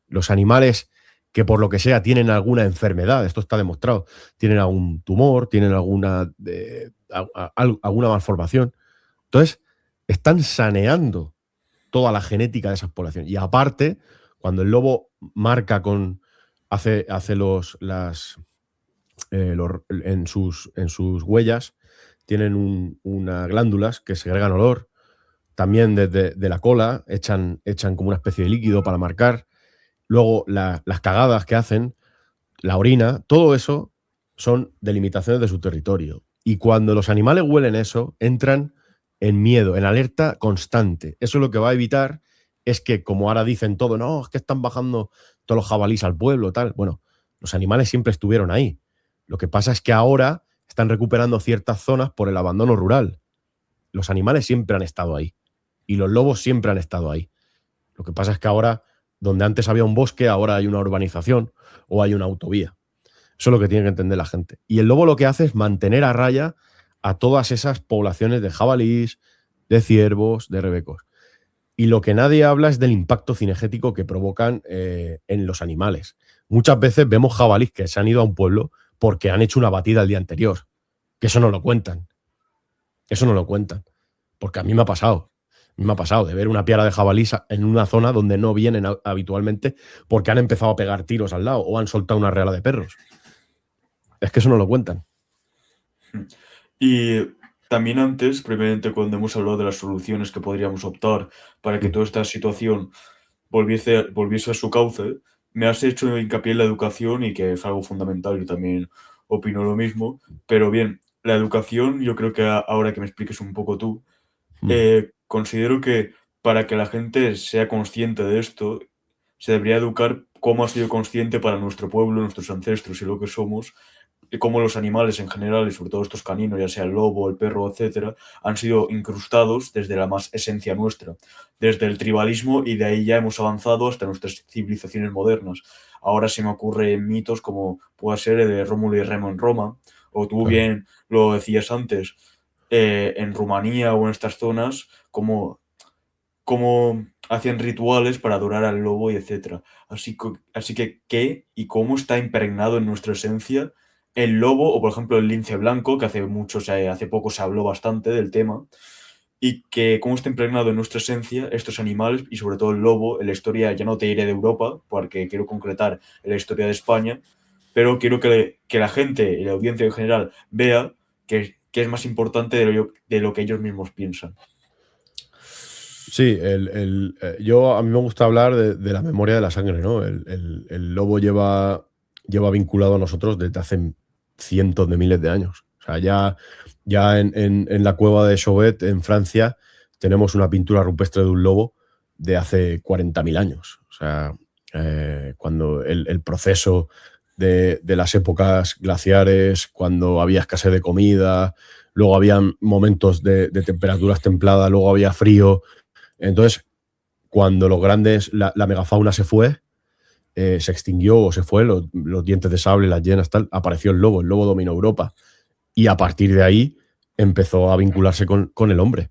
los animales que por lo que sea tienen alguna enfermedad. Esto está demostrado. Tienen algún tumor, tienen alguna malformación. Entonces, están saneando toda la genética de esas poblaciones. Y aparte, cuando el lobo marca hace en sus huellas, tienen unas glándulas que segregan olor. También desde la cola echan como una especie de líquido para marcar. Luego las cagadas que hacen, la orina, todo eso son delimitaciones de su territorio. Y cuando los animales huelen eso, entran en miedo, en alerta constante. Eso lo que va a evitar es que, como ahora dicen todo, no, es que están bajando todos los jabalíes al pueblo, tal. Bueno, los animales siempre estuvieron ahí. Lo que pasa es que ahora están recuperando ciertas zonas por el abandono rural. Los animales siempre han estado ahí. Y los lobos siempre han estado ahí. Lo que pasa es que ahora, donde antes había un bosque, ahora hay una urbanización o hay una autovía. Eso es lo que tiene que entender la gente. Y el lobo lo que hace es mantener a raya a todas esas poblaciones de jabalíes, de ciervos, de rebecos. Y lo que nadie habla es del impacto cinegético que provocan en los animales. Muchas veces vemos jabalíes que se han ido a un pueblo porque han hecho una batida el día anterior. Que eso no lo cuentan. Eso no lo cuentan. Porque a mí me ha pasado. Me ha pasado de ver una piara de jabalíes en una zona donde no vienen habitualmente porque han empezado a pegar tiros al lado o han soltado una reala de perros. Es que eso no lo cuentan. Y también antes, previamente, cuando hemos hablado de las soluciones que podríamos optar para que toda esta situación volviese a su cauce, me has hecho hincapié en la educación y que es algo fundamental. Yo también opino lo mismo. Pero bien, la educación, yo creo que ahora que me expliques un poco tú, considero que para que la gente sea consciente de esto, se debería educar cómo ha sido consciente para nuestro pueblo, nuestros ancestros y lo que somos, y cómo los animales en general, y sobre todo estos caninos, ya sea el lobo, el perro, etcétera, han sido incrustados desde la más esencia nuestra, desde el tribalismo, y de ahí ya hemos avanzado hasta nuestras civilizaciones modernas. Ahora se me ocurren mitos como pueda ser el de Rómulo y Remo en Roma, o tú bien lo decías antes, en Rumanía o en estas zonas, como hacían rituales para adorar al lobo y etcétera. Así que, ¿qué y cómo está impregnado en nuestra esencia el lobo o, por ejemplo, el lince blanco, que hace poco se habló bastante del tema, y que cómo está impregnado en nuestra esencia estos animales y sobre todo el lobo en la historia, ya no te diré de Europa, porque quiero concretar en la historia de España, pero quiero que la gente y la audiencia en general vea que es más importante de lo que ellos mismos piensan. Sí, a mí me gusta hablar de la memoria de la sangre, ¿no? El lobo lleva vinculado a nosotros desde hace cientos de miles de años. O sea, ya en la cueva de Chauvet, en Francia, tenemos una pintura rupestre de un lobo de hace 40.000 años. O sea, cuando el proceso de las épocas glaciares, cuando había escasez de comida, luego había momentos de temperaturas templadas, luego había frío. Entonces, cuando la megafauna se fue, se extinguió o se fue, los dientes de sable, las hienas, tal, apareció el lobo dominó Europa. Y a partir de ahí empezó a vincularse con el hombre.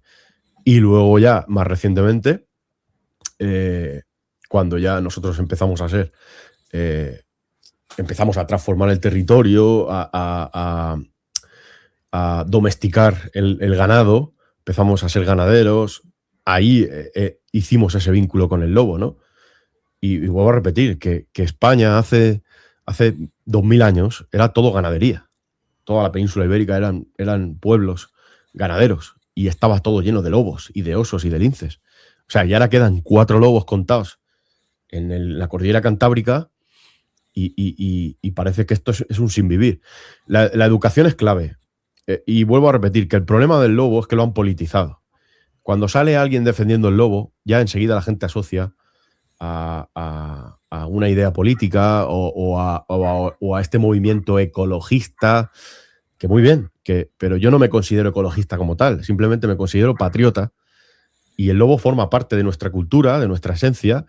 Y luego ya, más recientemente, cuando ya nosotros empezamos a ser empezamos a transformar el territorio, a domesticar el ganado, empezamos a ser ganaderos, ahí hicimos ese vínculo con el lobo, ¿no? Y vuelvo a repetir que España hace 2000 años era todo ganadería. Toda la península ibérica eran pueblos ganaderos y estaba todo lleno de lobos y de osos y de linces. O sea, y ahora quedan 4 lobos contados en la cordillera cantábrica y parece que esto es un sinvivir. La educación es clave. Y vuelvo a repetir que el problema del lobo es que lo han politizado. Cuando sale alguien defendiendo el lobo, ya enseguida la gente asocia a una idea política o a este movimiento ecologista, que muy bien, pero yo no me considero ecologista como tal, simplemente me considero patriota y el lobo forma parte de nuestra cultura, de nuestra esencia.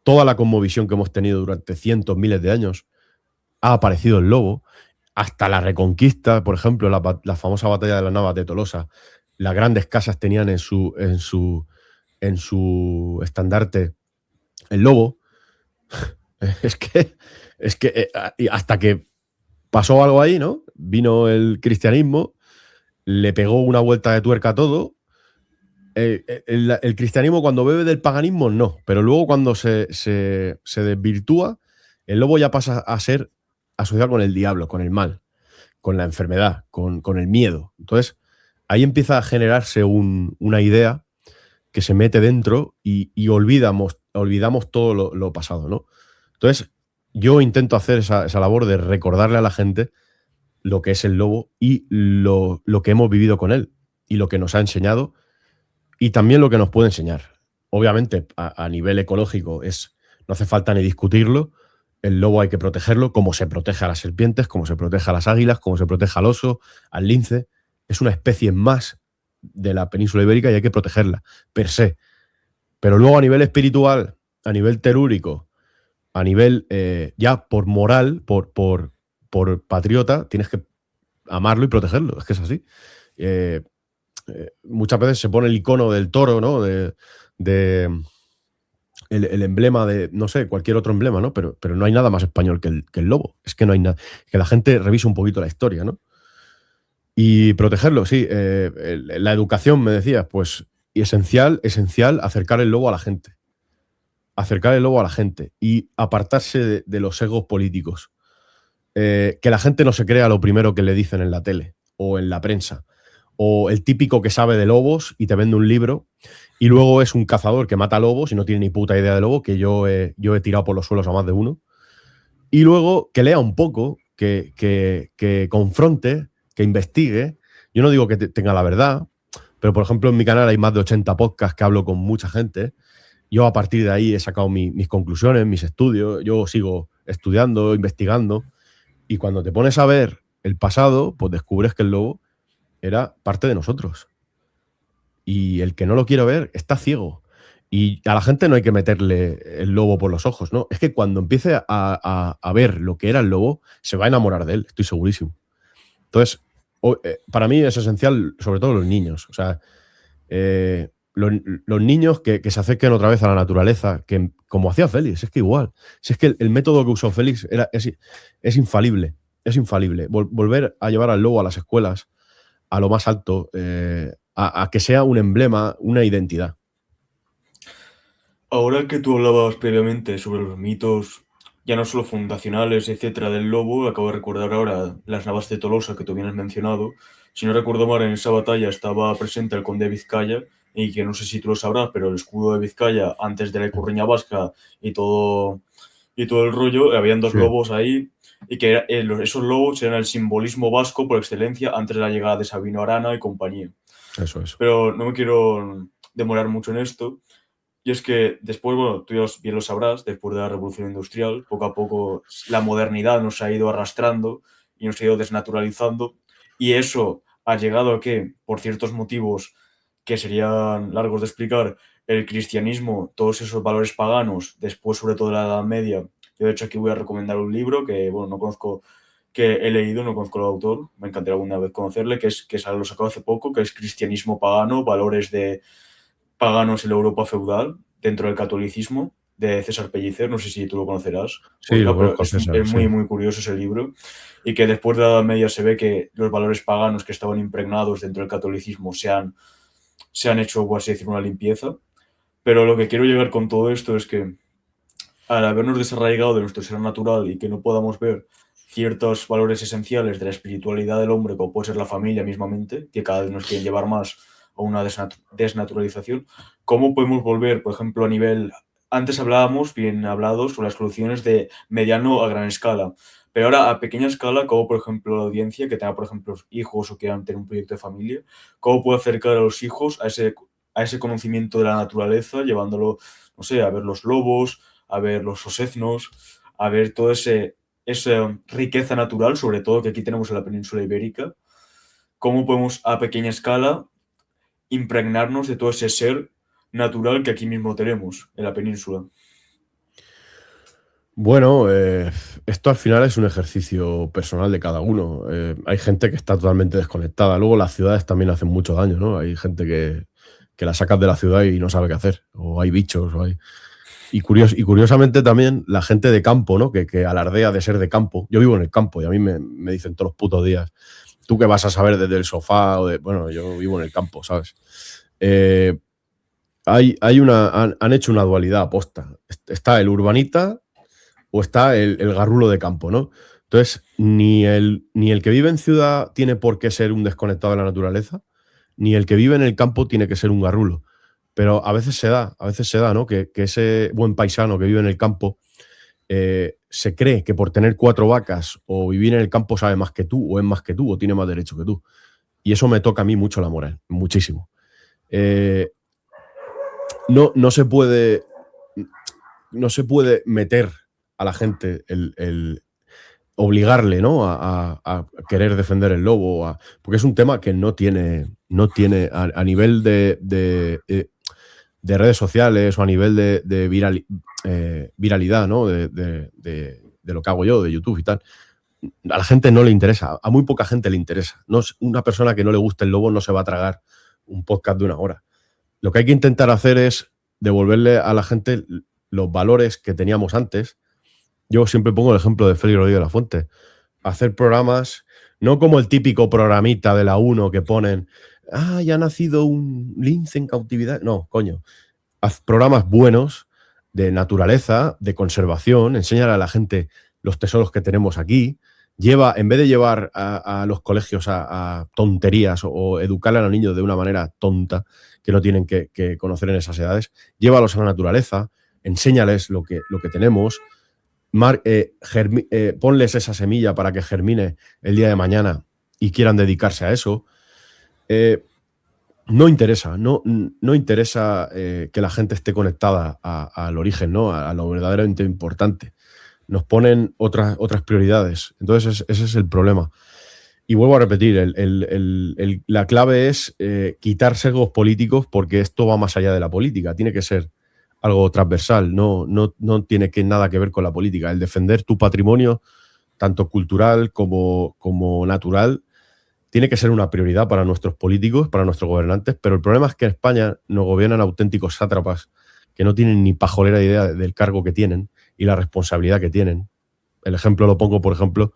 Toda la cosmovisión que hemos tenido durante cientos, miles de años ha aparecido el lobo, hasta la Reconquista, por ejemplo, la famosa batalla de las Navas de Tolosa. Las grandes casas tenían en su estandarte el lobo. Es que, hasta que pasó algo ahí, ¿no? Vino el cristianismo, le pegó una vuelta de tuerca a todo. El cristianismo, cuando bebe del paganismo, no, pero luego cuando se desvirtúa, el lobo ya pasa a ser asociado con el diablo, con el mal, con la enfermedad, con el miedo. Entonces, ahí empieza a generarse una idea que se mete dentro y olvidamos todo lo pasado, ¿no? Entonces, yo intento hacer esa labor de recordarle a la gente lo que es el lobo y lo que hemos vivido con él y lo que nos ha enseñado y también lo que nos puede enseñar. Obviamente, a nivel ecológico, no hace falta ni discutirlo. El lobo hay que protegerlo, como se protege a las serpientes, como se protege a las águilas, como se protege al oso, al lince. Es una especie más de la península ibérica y hay que protegerla, per se. Pero luego a nivel espiritual, a nivel terúrico, a nivel ya por moral, por patriota, tienes que amarlo y protegerlo. Es que es así. Muchas veces se pone el icono del toro, ¿no? El emblema de, no sé, cualquier otro emblema, ¿no? Pero no hay nada más español que el lobo. Es que no hay nada. Que la gente revise un poquito la historia, ¿no? Y protegerlo, sí. La educación, me decías, pues esencial acercar el lobo a la gente. Acercar el lobo a la gente y apartarse de los egos políticos. Que la gente no se crea lo primero que le dicen en la tele o en la prensa. O el típico que sabe de lobos y te vende un libro y luego es un cazador que mata lobos y no tiene ni puta idea de lobo, que yo he tirado por los suelos a más de uno. Y luego que lea un poco, que confronte, que investigue. Yo no digo que tenga la verdad, pero por ejemplo en mi canal hay más de 80 podcasts que hablo con mucha gente. Yo a partir de ahí he sacado mis conclusiones, mis estudios. Yo sigo estudiando, investigando. Y cuando te pones a ver el pasado, pues descubres que el lobo era parte de nosotros. Y el que no lo quiere ver está ciego. Y a la gente no hay que meterle el lobo por los ojos, ¿no? Es que cuando empiece a ver lo que era el lobo, se va a enamorar de él, estoy segurísimo. Entonces, para mí es esencial, sobre todo los niños. O sea, los niños que se acerquen otra vez a la naturaleza, que como hacía Félix, es que igual. Si es que el método que usó Félix es infalible. Es infalible. Volver a llevar al lobo a las escuelas, a lo más alto, a que sea un emblema, una identidad. Ahora que tú hablabas previamente sobre los mitos, ya no solo fundacionales, etcétera, del lobo, acabo de recordar ahora las Navas de Tolosa que tú bien has mencionado. Si no recuerdo mal, en esa batalla estaba presente el conde de Vizcaya, y que no sé si tú lo sabrás, pero el escudo de Vizcaya, antes de la Icurriña Vasca y todo el rollo, habían dos Sí. lobos ahí, y que esos lobos eran el simbolismo vasco por excelencia antes de la llegada de Sabino Arana y compañía. Eso es. Pero no me quiero demorar mucho en esto. Y es que después, bueno, tú ya bien lo sabrás, después de la revolución industrial, poco a poco la modernidad nos ha ido arrastrando y nos ha ido desnaturalizando. Y eso ha llegado a que, por ciertos motivos que serían largos de explicar, el cristianismo, todos esos valores paganos, después sobre todo de la Edad Media. Yo de hecho aquí voy a recomendar un libro que, bueno, no conozco, que he leído, no conozco el autor, me encantaría alguna vez conocerle, que lo sacó hace poco, que es Cristianismo pagano, valores de paganos en la Europa feudal, dentro del catolicismo, de César Pellicer, no sé si tú lo conocerás, Sí, pues lo no, pero conozco, César, es sí. muy, muy curioso ese libro, y que después de la Edad Media se ve que los valores paganos que estaban impregnados dentro del catolicismo se han hecho, por así decirlo, una limpieza. Pero lo que quiero llegar con todo esto es que al habernos desarraigado de nuestro ser natural y que no podamos ver ciertos valores esenciales de la espiritualidad del hombre, como puede ser la familia mismamente, que cada vez nos quieren llevar más a una desnaturalización, ¿cómo podemos volver, por ejemplo, a nivel... Antes hablábamos, bien hablado, sobre las soluciones de mediano a gran escala, pero ahora a pequeña escala, como por ejemplo la audiencia que tenga, por ejemplo, hijos o quieran tener un proyecto de familia, ¿cómo puedo acercar a los hijos a ese conocimiento de la naturaleza, llevándolo, no sé, a ver los lobos, a ver los oseznos, a ver toda esa riqueza natural, sobre todo que aquí tenemos en la península ibérica, cómo podemos a pequeña escala impregnarnos de todo ese ser natural que aquí mismo tenemos en la península. Bueno, esto al final es un ejercicio personal de cada uno. Hay gente que está totalmente desconectada. Luego las ciudades también hacen mucho daño, ¿no? Hay gente que la sacas de la ciudad y no sabe qué hacer. O hay bichos, o hay... Y curiosamente también la gente de campo, ¿no? Que alardea de ser de campo. Yo vivo en el campo y a mí me dicen todos los putos días, ¿tú qué vas a saber desde el sofá? Bueno, yo vivo en el campo, ¿sabes? Eh, han hecho una dualidad aposta. Está el urbanita o está el garrulo de campo, ¿no? Entonces, ni el que vive en ciudad tiene por qué ser un desconectado de la naturaleza, ni el que vive en el campo tiene que ser un garrulo. Pero a veces se da, ¿no? Que ese buen paisano que vive en el campo se cree que por tener 4 vacas o vivir en el campo sabe más que tú, o es más que tú, o tiene más derecho que tú. Y eso me toca a mí mucho la moral, muchísimo. Eh, no se puede. No se puede meter a la gente el obligarle, ¿no? A querer defender el lobo, porque es un tema que no tiene a nivel de redes sociales o a nivel de viralidad, ¿no? De lo que hago yo, de YouTube y tal. A la gente no le interesa, a muy poca gente le interesa. No es una persona que no le guste el lobo no se va a tragar un podcast de 1 hora. Lo que hay que intentar hacer es devolverle a la gente los valores que teníamos antes. Yo siempre pongo el ejemplo de Félix Rodríguez de la Fuente. Hacer programas, no como el típico programita de la 1 que ponen, ya ha nacido un lince en cautividad. No, coño. Haz programas buenos de naturaleza, de conservación, enséñale a la gente los tesoros que tenemos aquí. En vez de llevar a los colegios a tonterías o educarle a los niños de una manera tonta que no tienen que conocer en esas edades, llévalos a la naturaleza, enséñales lo que tenemos, ponles esa semilla para que germine el día de mañana y quieran dedicarse a eso. No interesa que la gente esté conectada al origen, ¿no? A lo verdaderamente importante. Nos ponen otras prioridades. Entonces, ese es el problema. Y vuelvo a repetir, la clave es quitar sesgos políticos, porque esto va más allá de la política. Tiene que ser algo transversal, no tiene nada que ver con la política. El defender tu patrimonio, tanto cultural como natural, tiene que ser una prioridad para nuestros políticos, para nuestros gobernantes, pero el problema es que en España nos gobiernan auténticos sátrapas que no tienen ni pajolera idea del cargo que tienen y la responsabilidad que tienen. El ejemplo lo pongo, por ejemplo,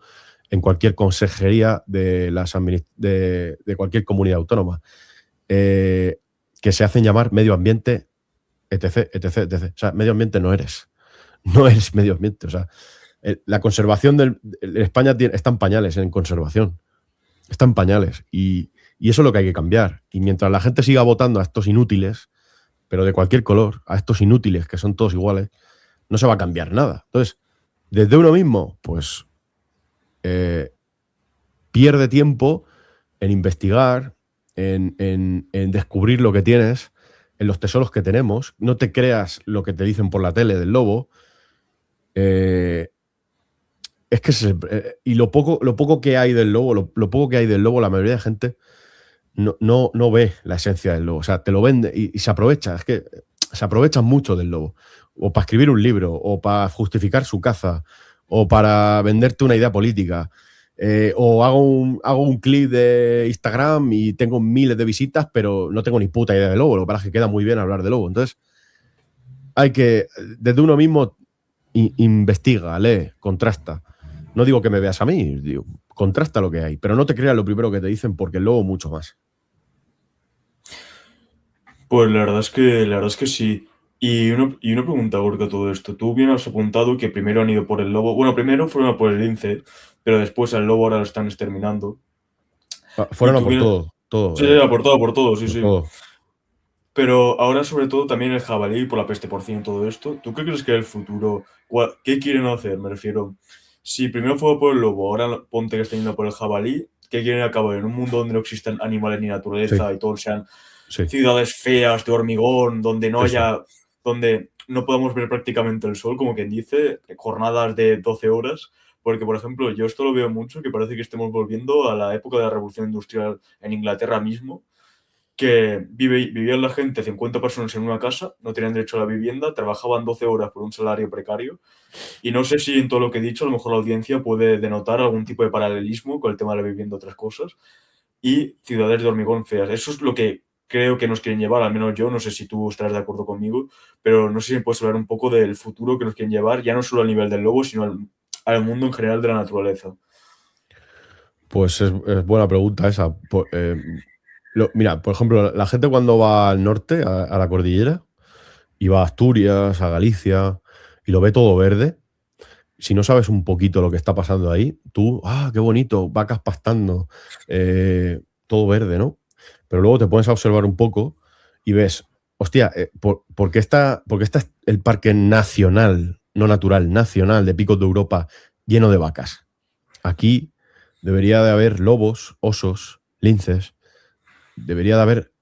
en cualquier consejería de cualquier comunidad autónoma, que se hacen llamar medio ambiente, etc, etc, etc. O sea, medio ambiente no eres medio ambiente. O sea, la conservación en España está en pañales en conservación. Está en pañales y eso es lo que hay que cambiar. Y mientras la gente siga votando a estos inútiles, pero de cualquier color, a estos inútiles que son todos iguales, no se va a cambiar nada. Entonces, desde uno mismo, pues pierde tiempo en investigar, en descubrir lo que tienes, en los tesoros que tenemos. No te creas lo que te dicen por la tele del lobo. Es que y lo poco que hay del lobo, lo poco que hay del lobo, la mayoría de gente no ve la esencia del lobo. O sea, te lo vende y se aprovecha. Es que se aprovechan mucho del lobo. O para escribir un libro, o para justificar su caza, o para venderte una idea política. O hago un clip de Instagram y tengo miles de visitas, pero no tengo ni puta idea de lobo. Lo que pasa es que queda muy bien hablar de lobo. Entonces, hay que, desde uno mismo, investiga, lee, contrasta. No digo que me veas a mí, digo, contrasta lo que hay, pero no te creas lo primero que te dicen, porque luego mucho más. Pues la verdad es que sí. Y una pregunta, Gorka, todo esto. Tú bien has apuntado que primero han ido por el lobo. Bueno, primero fueron a por el lince, pero después al lobo ahora lo están exterminando. Y Fueron a tú por bien. todo, todo, Sí, por todo, sí, por sí. todo. Pero ahora sobre todo también el jabalí por la peste porcina y todo esto. ¿Tú qué crees que es el futuro? ¿Qué quieren hacer? Me refiero, si primero fue por el lobo, ahora ponte que están yendo por el jabalí, ¿qué quieren acabar? ¿En un mundo donde no existan animales ni Sí, naturaleza y todos sean sí, ciudades feas de hormigón, donde no sí, sí. haya, donde no podamos ver prácticamente el sol, como quien dice, jornadas de 12 horas? Porque, por ejemplo, yo esto lo veo mucho, que parece que estemos volviendo a la época de la revolución industrial en Inglaterra mismo, que vivían la gente, 50 personas en una casa, no tenían derecho a la vivienda, trabajaban 12 horas por un salario precario. Y no sé si en todo lo que he dicho, a lo mejor la audiencia puede denotar algún tipo de paralelismo con el tema de la vivienda, otras cosas. Y ciudades de hormigón feas. Eso es lo que creo que nos quieren llevar, al menos yo, no sé si tú estarás de acuerdo conmigo, pero no sé si me puedes hablar un poco del futuro que nos quieren llevar, ya no solo a nivel del lobo, sino al mundo en general de la naturaleza. Pues es buena pregunta esa. Mira, por ejemplo, la gente cuando va al norte, a la cordillera, y va a Asturias, a Galicia, y lo ve todo verde, si no sabes un poquito lo que está pasando ahí, tú, qué bonito, vacas pastando, todo verde, ¿no? Pero luego te pones a observar un poco y ves, hostia, ¿por qué está el Parque Nacional, no natural, nacional de Picos de Europa lleno de vacas? Aquí debería de haber lobos, osos, linces, debería de haber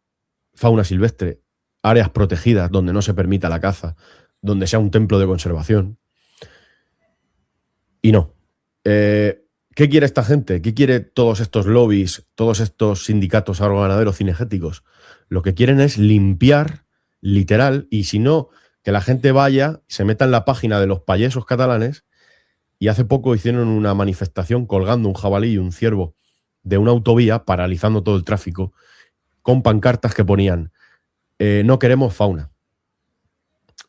fauna silvestre, áreas protegidas donde no se permita la caza, donde sea un templo de conservación. Y no. ¿Qué quiere esta gente? ¿Qué quiere todos estos lobbies, todos estos sindicatos agroganaderos cinegéticos? Lo que quieren es limpiar, literal, y si no, que la gente vaya, se meta en la página de los payesos catalanes, y hace poco hicieron una manifestación colgando un jabalí y un ciervo de una autovía, paralizando todo el tráfico, con pancartas que ponían no queremos fauna.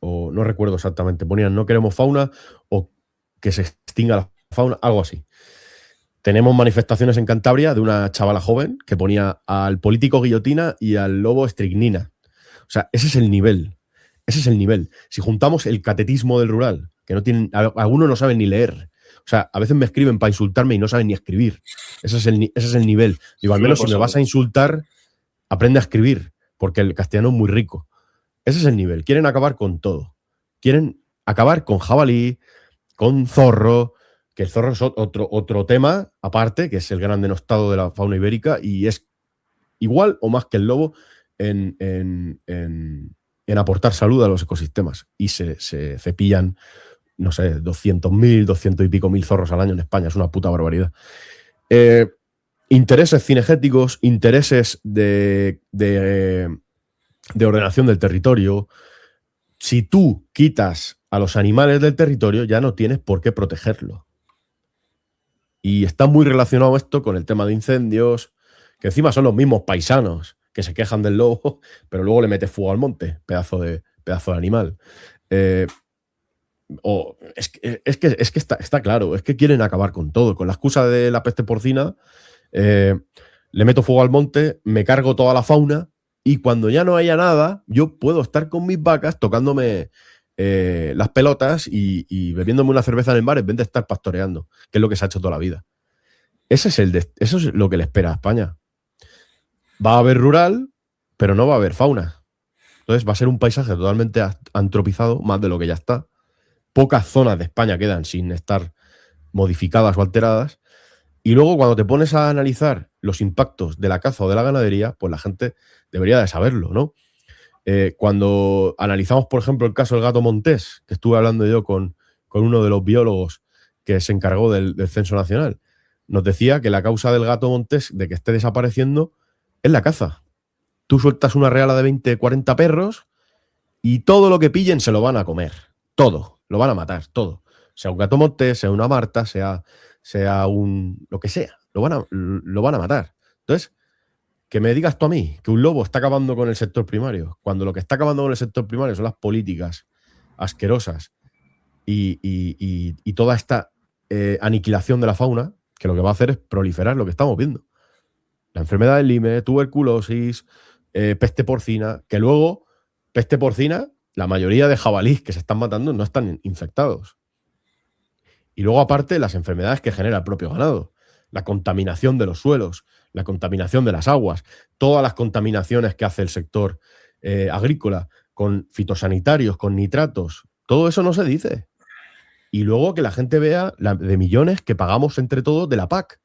O no recuerdo exactamente, ponían no queremos fauna o que se extinga la fauna, algo así. Tenemos manifestaciones en Cantabria de una chavala joven que ponía al político guillotina y al lobo estricnina. O sea, ese es el nivel. Ese es el nivel. Si juntamos el catetismo del rural, que no tienen, algunos no saben ni leer. O sea, a veces me escriben para insultarme y no saben ni escribir. Ese es el nivel. Digo, al Suele menos si me pasar. vas a insultar, aprende a escribir, porque el castellano es muy rico. Ese es el nivel. Quieren acabar con todo. Quieren acabar con jabalí, con zorro, que el zorro es otro tema aparte, que es el gran denostado de la fauna ibérica y es igual o más que el lobo en aportar salud a los ecosistemas. Y se cepillan, no sé, 200.000, 200 y pico mil zorros al año en España. Es una puta barbaridad. Intereses cinegéticos, intereses de ordenación del territorio. Si tú quitas a los animales del territorio, ya no tienes por qué protegerlo. Y está muy relacionado esto con el tema de incendios, que encima son los mismos paisanos que se quejan del lobo, pero luego le metes fuego al monte, pedazo de animal. Es que está claro, es que quieren acabar con todo. Con la excusa de la peste porcina, le meto fuego al monte, me cargo toda la fauna y cuando ya no haya nada, yo puedo estar con mis vacas tocándome las pelotas y bebiéndome una cerveza en el mar en vez de estar pastoreando, que es lo que se ha hecho toda la vida. Eso es lo que le espera a España. Va a haber rural, pero no va a haber fauna. Entonces va a ser un paisaje totalmente antropizado, más de lo que ya está. Pocas zonas de España quedan sin estar modificadas o alteradas. Y luego cuando te pones a analizar los impactos de la caza o de la ganadería, pues la gente debería de saberlo, ¿no? Cuando analizamos, por ejemplo, el caso del gato montés, que estuve hablando yo con uno de los biólogos que se encargó del censo nacional, nos decía que la causa del gato montés de que esté desapareciendo es la caza. Tú sueltas una reala de 20, 40 perros y todo lo que pillen se lo van a comer. Todo. Lo van a matar, todo. Sea un gato montés, sea una marta, sea un... lo que sea. Lo van a matar. Entonces, que me digas tú a mí que un lobo está acabando con el sector primario, cuando lo que está acabando con el sector primario son las políticas asquerosas y toda esta aniquilación de la fauna, que lo que va a hacer es proliferar lo que estamos viendo. La enfermedad del Lyme, tuberculosis, peste porcina, que luego, peste porcina, la mayoría de jabalíes que se están matando no están infectados. Y luego, aparte, las enfermedades que genera el propio ganado, la contaminación de los suelos, la contaminación de las aguas, todas las contaminaciones que hace el sector agrícola con fitosanitarios, con nitratos, todo eso no se dice. Y luego que la gente vea la de millones que pagamos entre todos de la PAC.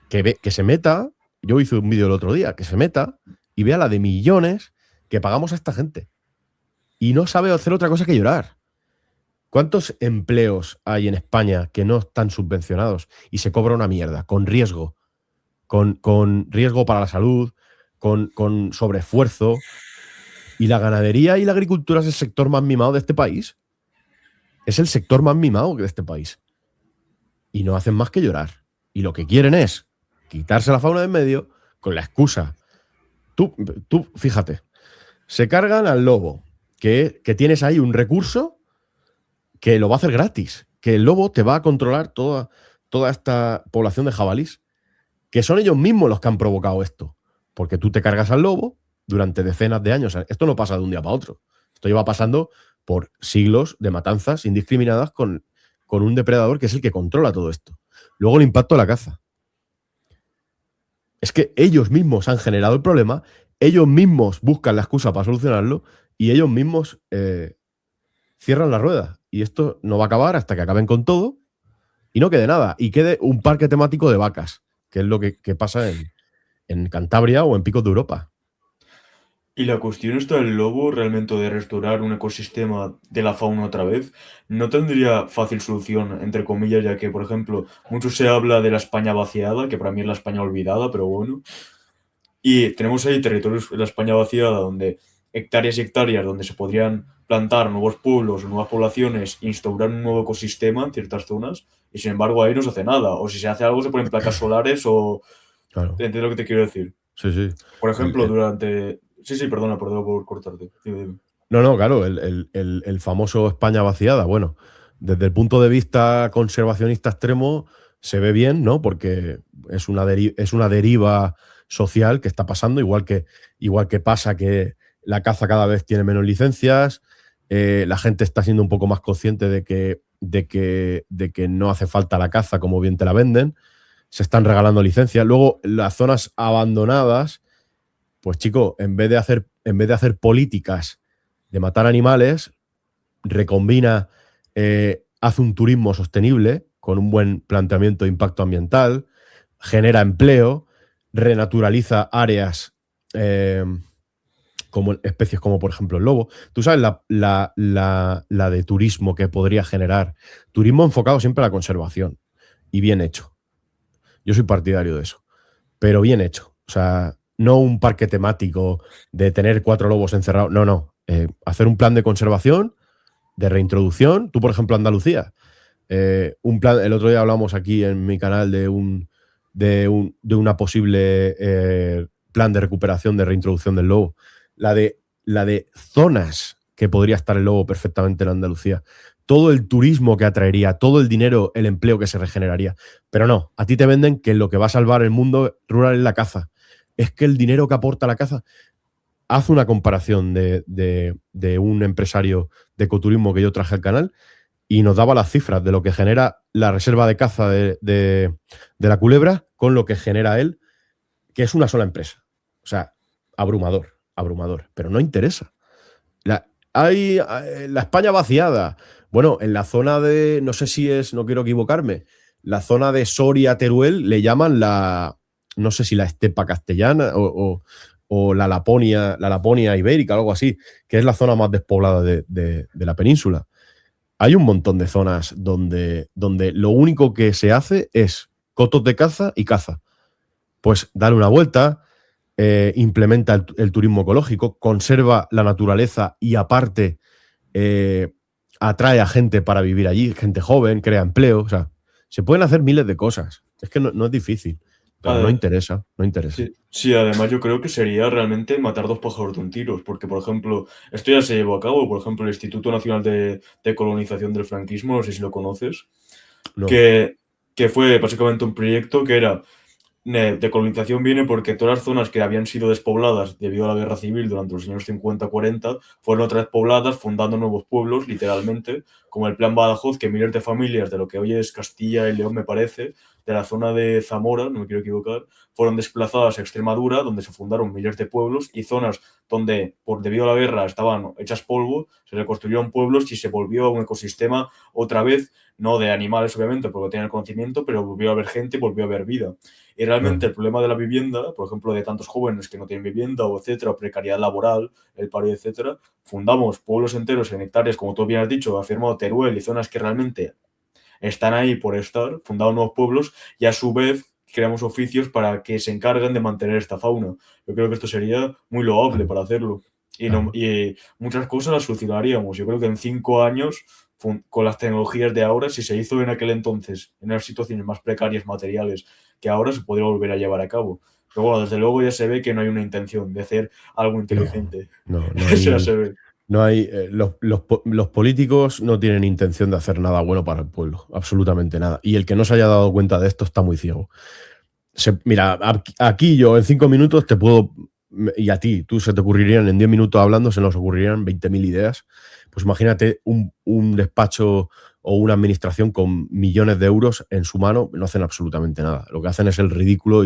Que se meta, yo hice un vídeo el otro día, que se meta y vea la de millones que pagamos a esta gente. Y no sabe hacer otra cosa que llorar. ¿Cuántos empleos hay en España que no están subvencionados y se cobra una mierda, con riesgo? Con riesgo para la salud, con sobreesfuerzo. Y la ganadería y la agricultura es el sector más mimado de este país. Es el sector más mimado de este país. Y no hacen más que llorar. Y lo que quieren es quitarse la fauna de en medio con la excusa. Tú fíjate, se cargan al lobo, que tienes ahí un recurso que lo va a hacer gratis, que el lobo te va a controlar toda esta población de jabalís, que son ellos mismos los que han provocado esto. Porque tú te cargas al lobo durante decenas de años. Esto no pasa de un día para otro. Esto lleva pasando por siglos de matanzas indiscriminadas con un depredador que es el que controla todo esto. Luego el impacto de la caza. Es que ellos mismos han generado el problema, ellos mismos buscan la excusa para solucionarlo y ellos mismos cierran la rueda. Y esto no va a acabar hasta que acaben con todo y no quede nada. Y quede un parque temático de vacas, que es lo que pasa en Cantabria o en Picos de Europa. Y la cuestión está del lobo, realmente de restaurar un ecosistema de la fauna otra vez, no tendría fácil solución, entre comillas, ya que, por ejemplo, mucho se habla de la España vaciada, que para mí es la España olvidada, pero bueno. Y tenemos ahí territorios en la España vaciada donde hectáreas y hectáreas donde se podrían plantar nuevos pueblos, nuevas poblaciones, instaurar un nuevo ecosistema en ciertas zonas, y sin embargo ahí no se hace nada. O si se hace algo se ponen placas solares o... Claro. ¿Entiendes lo que te quiero decir? Sí, sí. Por ejemplo, durante... Sí, perdona por cortarte. Dime. No, claro, el famoso España vaciada, bueno, desde el punto de vista conservacionista extremo se ve bien, ¿no? Porque es una deriva social que está pasando, igual que pasa que la caza cada vez tiene menos licencias, la gente está siendo un poco más consciente de que no hace falta la caza como bien te la venden, se están regalando licencias. Luego, las zonas abandonadas, pues chico, en vez de hacer políticas de matar animales, recombina, hace un turismo sostenible con un buen planteamiento de impacto ambiental, genera empleo, renaturaliza áreas como especies como por ejemplo el lobo. Tú sabes la de turismo que podría generar. Turismo enfocado siempre a la conservación y bien hecho. Yo soy partidario de eso, pero bien hecho. O sea, no un parque temático de tener 4 lobos encerrados. No. Hacer un plan de conservación, de reintroducción. Tú, por ejemplo, Andalucía. Un plan, el otro día hablamos aquí en mi canal de una posible plan de recuperación, de reintroducción del lobo. La de zonas que podría estar el lobo perfectamente en Andalucía. Todo el turismo que atraería, todo el dinero, el empleo que se regeneraría. Pero no, a ti te venden que lo que va a salvar el mundo rural es la caza. Es que el dinero que aporta la caza... Haz una comparación de un empresario de ecoturismo que yo traje al canal y nos daba las cifras de lo que genera la reserva de caza de la Culebra con lo que genera él, que es una sola empresa. O sea, abrumador, pero no interesa. La España vaciada. Bueno, en la zona de, no sé si es, no quiero equivocarme, la zona de Soria, Teruel, le llaman no sé si la estepa castellana o la Laponia ibérica, algo así, que es la zona más despoblada de la península. Hay un montón de zonas donde lo único que se hace es cotos de caza y caza. Pues dale una vuelta, implementa el turismo ecológico, conserva la naturaleza y aparte atrae a gente para vivir allí, gente joven, crea empleo. O sea, se pueden hacer miles de cosas. Es que no es difícil. pero no interesa, no interesa. Sí, sí, además yo creo que sería realmente matar dos pájaros de un tiro, porque, por ejemplo, esto ya se llevó a cabo, por ejemplo, el Instituto Nacional de Colonización del Franquismo, no sé si lo conoces, No, que, que fue básicamente un proyecto que era de colonización viene porque todas las zonas que habían sido despobladas debido a la guerra civil durante los años 50-40 fueron otra vez pobladas, fundando nuevos pueblos, literalmente, como el Plan Badajoz, que miles de familias de lo que hoy es Castilla y León, me parece, de la zona de Zamora, no me quiero equivocar, fueron desplazadas a Extremadura, donde se fundaron miles de pueblos y zonas donde, debido a la guerra, estaban hechas polvo, se reconstruyeron pueblos y se volvió a un ecosistema otra vez, no de animales, obviamente, porque tenían el conocimiento, pero volvió a haber gente, volvió a haber vida. Y realmente claro, el problema de la vivienda, por ejemplo, de tantos jóvenes que no tienen vivienda o etcétera, o precariedad laboral, el paro, etcétera, fundamos pueblos enteros en hectáreas, como tú bien has dicho, afirmado Teruel y zonas que realmente están ahí por estar, fundamos nuevos pueblos y a su vez creamos oficios para que se encarguen de mantener esta fauna. Yo creo que esto sería muy loable claro, para hacerlo. Y, no, claro. y muchas cosas las solucionaríamos. Yo creo que en 5 años, con las tecnologías de ahora, si se hizo en aquel entonces, en unas situaciones más precarias materiales que ahora, se podría volver a llevar a cabo. Pero bueno, desde luego ya se ve que no hay una intención de hacer algo No, inteligente. no Eso ya hay. se ve. No hay, los políticos no tienen intención de hacer nada bueno para el pueblo, absolutamente nada. Y el que no se haya dado cuenta de esto está muy ciego. Mira, aquí yo en 5 minutos te puedo, y a ti, tú se te ocurrirían en 10 minutos hablando, se nos ocurrirían 20.000 ideas. Pues imagínate un despacho o una administración con millones de euros en su mano, no hacen absolutamente nada. Lo que hacen es el ridículo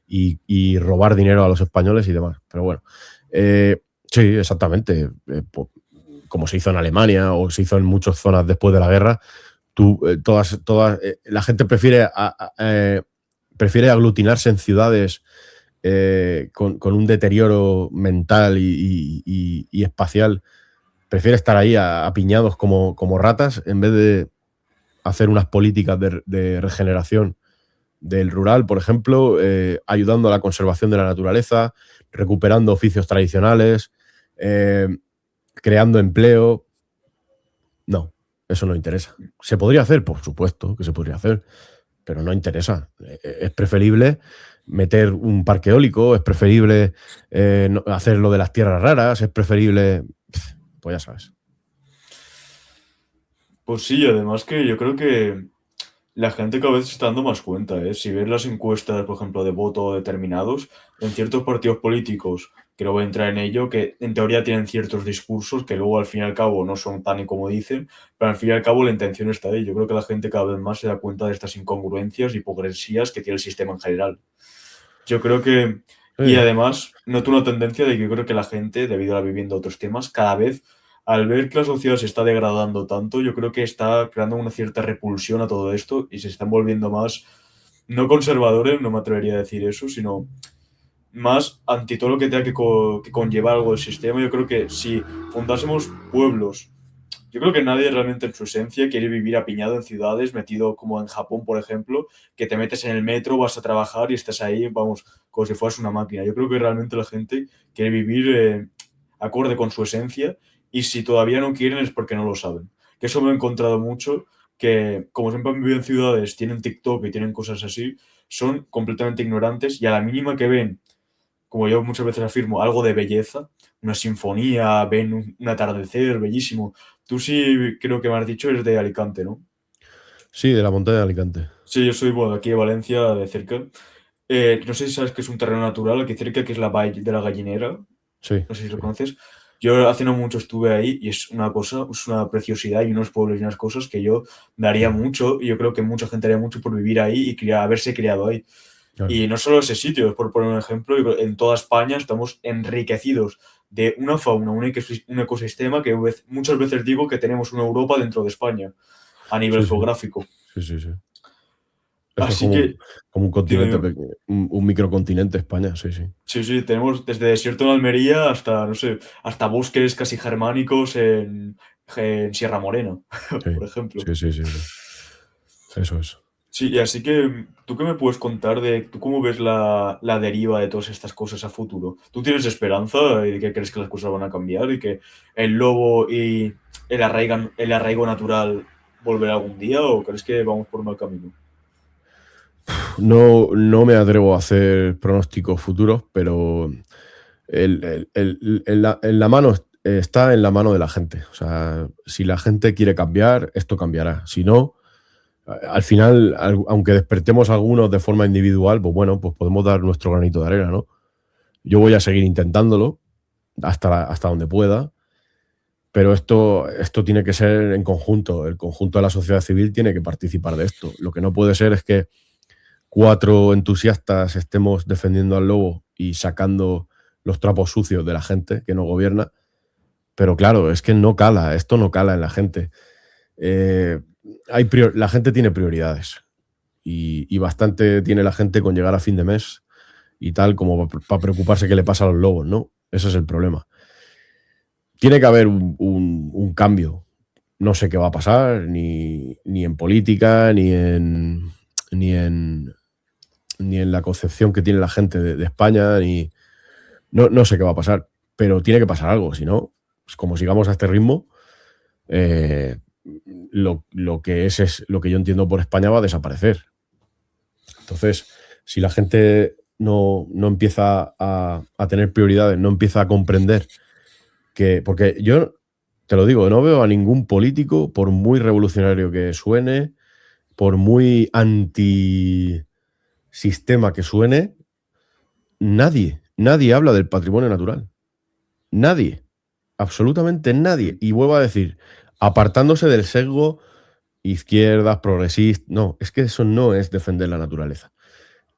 y robar dinero a los españoles y demás. Pero bueno, sí, exactamente. Como se hizo en Alemania o se hizo en muchas zonas después de la guerra, la gente prefiere aglutinarse en ciudades con un deterioro mental y espacial. Prefiere estar ahí apiñados como ratas en vez de hacer unas políticas de regeneración del rural, por ejemplo, ayudando a la conservación de la naturaleza, recuperando oficios tradicionales, eh, creando empleo. No, eso no interesa. ¿Se podría hacer? Por supuesto que se podría hacer, pero no interesa. Es preferible meter un parque eólico, es preferible hacer lo de las tierras raras, es preferible, pues ya sabes. Pues sí, además que yo creo que la gente cada vez se está dando más cuenta, ¿eh? Si ves las encuestas, por ejemplo, de voto determinados, en ciertos partidos políticos, que no voy a entrar en ello, que en teoría tienen ciertos discursos que luego al fin y al cabo no son tan y como dicen, pero al fin y al cabo la intención está ahí. Yo creo que la gente cada vez más se da cuenta de estas incongruencias y hipocresías que tiene el sistema en general. Yo creo que, y Sí, además, noto una tendencia de que yo creo que la gente, debido a la vivienda a otros temas, cada vez, al ver que la sociedad se está degradando tanto, yo creo que está creando una cierta repulsión a todo esto y se están volviendo más, no conservadores, no me atrevería a decir eso, sino más anti todo lo que tenga que conllevar algo del sistema. Yo creo que si fundásemos pueblos, yo creo que nadie realmente en su esencia quiere vivir apiñado en ciudades, metido como en Japón, por ejemplo, que te metes en el metro, vas a trabajar y estás ahí, vamos, como si fueras una máquina. Yo creo que realmente la gente quiere vivir acorde con su esencia y si todavía no quieren es porque no lo saben. Que eso me he encontrado mucho, que como siempre han vivido en ciudades, tienen TikTok y tienen cosas así, son completamente ignorantes y a la mínima que ven, como yo muchas veces afirmo, algo de belleza, una sinfonía, ven un atardecer bellísimo. Tú sí, creo que me has dicho, eres de Alicante, ¿no? sí, de la montaña de Alicante. Sí, yo soy, bueno, de aquí de Valencia, de cerca. No sé si sabes que es un terreno natural aquí cerca, que es la Vall de la Gallinera. Sí, No sé si lo sí. conoces. Yo hace no mucho estuve ahí y es una cosa, es una preciosidad y unos pueblos y unas cosas que yo daría Claro, mucho y yo creo que mucha gente haría mucho por vivir ahí y haberse criado ahí. claro. Y no solo ese sitio, es por poner un ejemplo, en toda España estamos enriquecidos de una fauna, un ecosistema que muchas veces digo que tenemos una Europa dentro de España a nivel Sí, sí. geográfico. Sí, sí, sí. Esto es Así como un, que, como un dime, continente, dime. un microcontinente España, sí, sí. Sí, sí, tenemos desde desierto en Almería hasta, no sé, hasta bosques casi germánicos en Sierra Morena, Sí, por ejemplo. sí, sí, sí, sí. Eso es. Sí, y así que, ¿tú qué me puedes contar de tú cómo ves la deriva de todas estas cosas a futuro? ¿Tú tienes esperanza y que crees que las cosas van a cambiar y que el lobo y el arraigo natural volverá algún día o crees que vamos por mal camino? No me atrevo a hacer pronósticos futuros, pero en la mano está en la mano de la gente. O sea, si la gente quiere cambiar, esto cambiará. Si no, al final, aunque despertemos algunos de forma individual, pues bueno, pues podemos dar nuestro granito de arena, ¿no? Yo voy a seguir intentándolo hasta donde pueda, pero esto tiene que ser en conjunto. El conjunto de la sociedad civil tiene que participar de esto. Lo que no puede ser es que 4 entusiastas estemos defendiendo al lobo y sacando los trapos sucios de la gente que no gobierna. Pero claro, es que no cala, esto no cala en la gente. Eh, la gente tiene prioridades y bastante tiene la gente con llegar a fin de mes y tal como para preocuparse qué le pasa a los lobos, ¿no? Ese es el problema. Tiene que haber un cambio. No sé qué va a pasar, ni en política, ni en, ni en la concepción que tiene la gente de España, no sé qué va a pasar, pero tiene que pasar algo, si no, pues como sigamos a este ritmo, eh, lo que es lo que yo entiendo por España va a desaparecer. Entonces, si la gente no empieza a tener prioridades, no empieza a comprender porque yo te lo digo, no veo a ningún político, por muy revolucionario que suene, por muy antisistema que suene, nadie habla del patrimonio natural. Nadie, absolutamente nadie. Y vuelvo a decir, apartándose del sesgo izquierdas, progresistas, no, es que eso no es defender la naturaleza.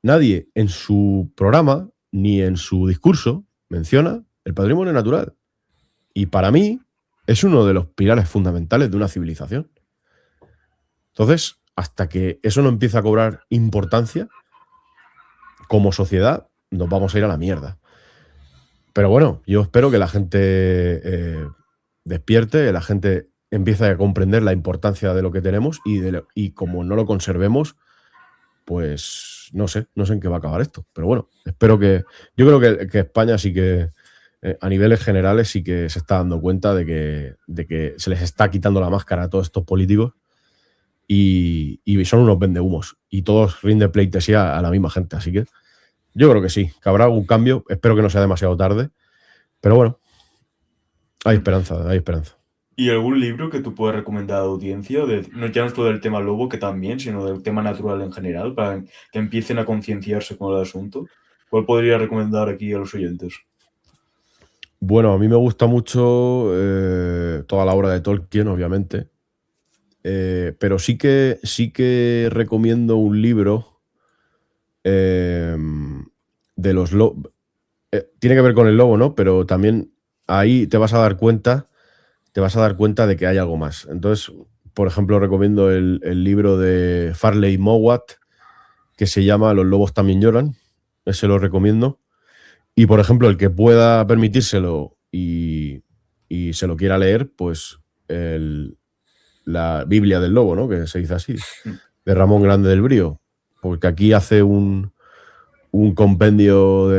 Nadie en su programa ni en su discurso menciona el patrimonio natural. Y para mí es uno de los pilares fundamentales de una civilización. Entonces, hasta que eso no empiece a cobrar importancia, como sociedad, nos vamos a ir a la mierda. Pero bueno, yo espero que la gente despierte, que la gente empiece a comprender la importancia de lo que tenemos y como no lo conservemos, pues no sé en qué va a acabar esto. Pero bueno, espero que. Yo creo que España sí que, a niveles generales, sí que se está dando cuenta de que se les está quitando la máscara a todos estos políticos y son unos vendehumos. Y todos rinden pleitesía a la misma gente. Así que yo creo que sí, que habrá algún cambio. Espero que no sea demasiado tarde. Pero bueno, hay esperanza, hay esperanza. ¿Y algún libro que tú puedas recomendar a la audiencia? No ya no solo del tema lobo, que también, sino del tema natural en general, para que empiecen a concienciarse con el asunto. ¿Cuál podría recomendar aquí a los oyentes? Bueno, a mí me gusta mucho toda la obra de Tolkien, obviamente. Pero sí que recomiendo un libro eh, de los lobos. Tiene que ver con el lobo, ¿no? Pero también ahí te vas a dar cuenta de que hay algo más. Entonces, por ejemplo, recomiendo el libro de Farley Mowat, que se llama Los lobos también lloran. Ese lo recomiendo. Y, por ejemplo, el que pueda permitírselo y se lo quiera leer, pues la Biblia del Lobo, ¿no? Que se dice así, de Ramón Grande del Brío. Porque aquí hace un compendio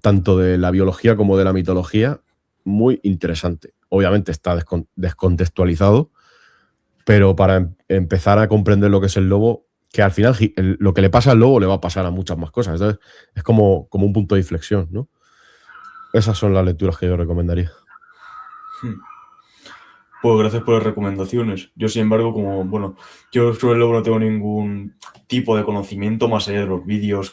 tanto de la biología como de la mitología muy interesante. Obviamente está descontextualizado, pero para empezar a comprender lo que es el lobo, que al final lo que le pasa al lobo le va a pasar a muchas más cosas. Entonces, es como un punto de inflexión, ¿no? Esas son las lecturas que yo recomendaría. Pues gracias por las recomendaciones. Yo, sin embargo, bueno, yo sobre el lobo no tengo ningún tipo de conocimiento más allá de los vídeos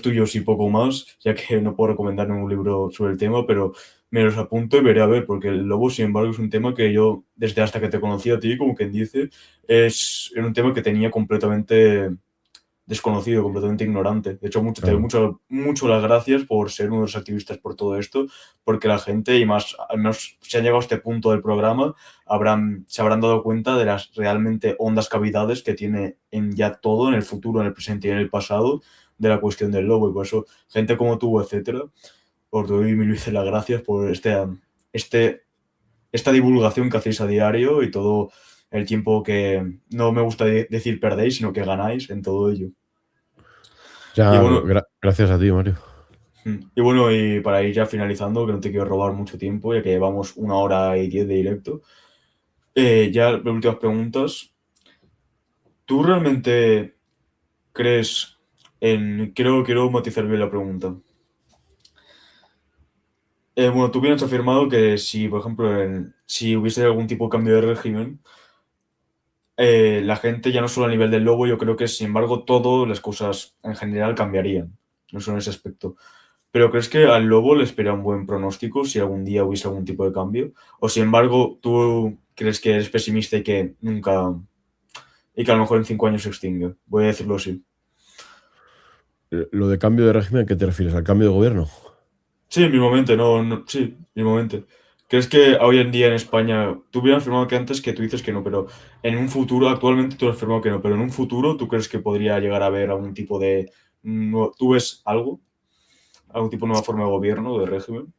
tuyos y poco más, ya que no puedo recomendar ningún libro sobre el tema, pero me los apunto y veré a ver, porque el lobo, sin embargo, es un tema que yo, desde hasta que te conocí a ti, como quien dice, era un tema que tenía completamente desconocido, completamente ignorante. De hecho, te doy Claro. mucho las gracias por ser uno de los activistas por todo esto, porque la gente, y más, al menos si han llegado a este punto del programa, se habrán dado cuenta de las realmente hondas cavidades que tiene en ya todo, en el futuro, en el presente y en el pasado, de la cuestión del lobo. Y por eso, gente como tú, etcétera, os doy mil veces las gracias por este, esta divulgación que hacéis a diario y todo el tiempo que no me gusta decir perdéis, sino que ganáis en todo ello. Y Ya, bueno, gracias a ti, Mario. y bueno, y para ir ya finalizando, que no te quiero robar mucho tiempo, ya que llevamos 1 hora y 10 de directo, ya las últimas preguntas. ¿Tú realmente crees en... Quiero matizar bien la pregunta. Bueno, tú bien has afirmado que si, por ejemplo, si hubiese algún tipo de cambio de régimen, la gente ya no solo a nivel del lobo, yo creo que sin embargo todas las cosas en general cambiarían, no solo en ese aspecto. ¿Pero crees que al lobo le espera un buen pronóstico si algún día hubiese algún tipo de cambio? ¿O sin embargo tú crees que eres pesimista y que nunca, y que a lo mejor en 5 años se extingue? Voy a decirlo así. Lo de cambio de régimen, ¿a qué te refieres? ¿Al cambio de gobierno? Sí, mismamente, sí, mismamente. ¿Crees que hoy en día en España, tú hubieras afirmado que antes que tú dices que no, pero en un futuro, actualmente tú has afirmado que no, pero en un futuro tú crees que podría llegar a haber algún tipo de, ¿tú ves algo? ¿Algún tipo de nueva forma de gobierno, de régimen?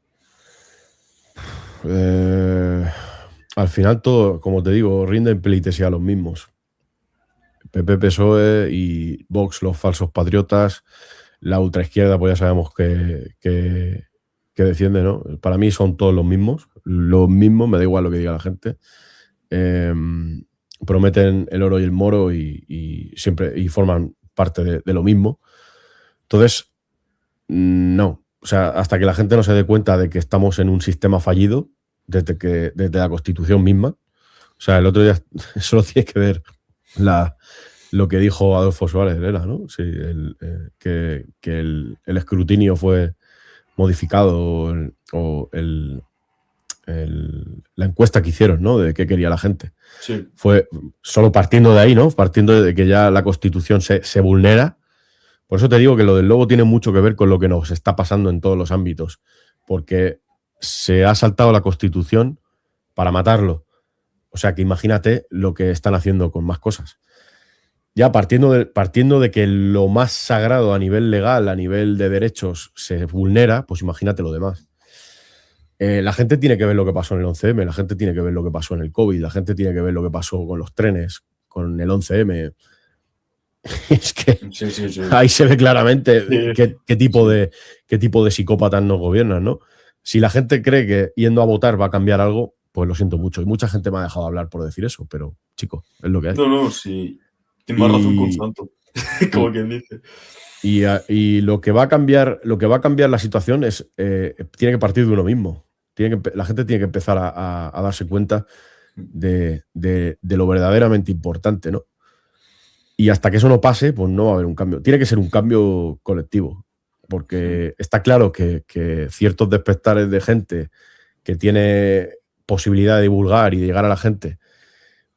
Al final todo, como te digo, rinden pleitesía a los mismos. PP, PSOE y Vox, los falsos patriotas, la ultraizquierda, pues ya sabemos que defiende, ¿no? Para mí son todos los mismos, me da igual lo que diga la gente. Prometen el oro y el moro y siempre y forman parte de lo mismo. Entonces, no. O sea, hasta que la gente no se dé cuenta de que estamos en un sistema fallido, desde la Constitución misma. O sea, el otro día solo tiene que ver lo que dijo Adolfo Suárez, era, ¿no? Sí, que el escrutinio fue modificado la encuesta que hicieron, ¿no? De qué quería la gente. Sí. Fue solo partiendo de ahí, ¿no? Partiendo de que ya la Constitución se vulnera. Por eso te digo que lo del lobo tiene mucho que ver con lo que nos está pasando en todos los ámbitos, porque se ha saltado la Constitución para matarlo. O sea que imagínate lo que están haciendo con más cosas. Ya partiendo de que lo más sagrado a nivel legal, a nivel de derechos, se vulnera, pues imagínate lo demás. La gente tiene que ver lo que pasó en el 11M, la gente tiene que ver lo que pasó en el COVID, la gente tiene que ver lo que pasó con los trenes, con el 11M. Es que Sí, sí, sí. ahí se ve claramente Sí, qué tipo sí. de psicópatas nos gobiernan, ¿no? Si la gente cree que yendo a votar va a cambiar algo, pues lo siento mucho. Y mucha gente me ha dejado hablar por decir eso, pero, chico, es lo que hay. No, sí. Tienes más razón con Y, Santo, como y, quien dice. y lo que va a cambiar la situación es tiene que partir de uno mismo. La gente tiene que empezar a darse cuenta de lo verdaderamente importante, ¿no? Y hasta que eso no pase, pues no va a haber un cambio. Tiene que ser un cambio colectivo, porque está claro que ciertos despertares de gente que tiene posibilidad de divulgar y de llegar a la gente,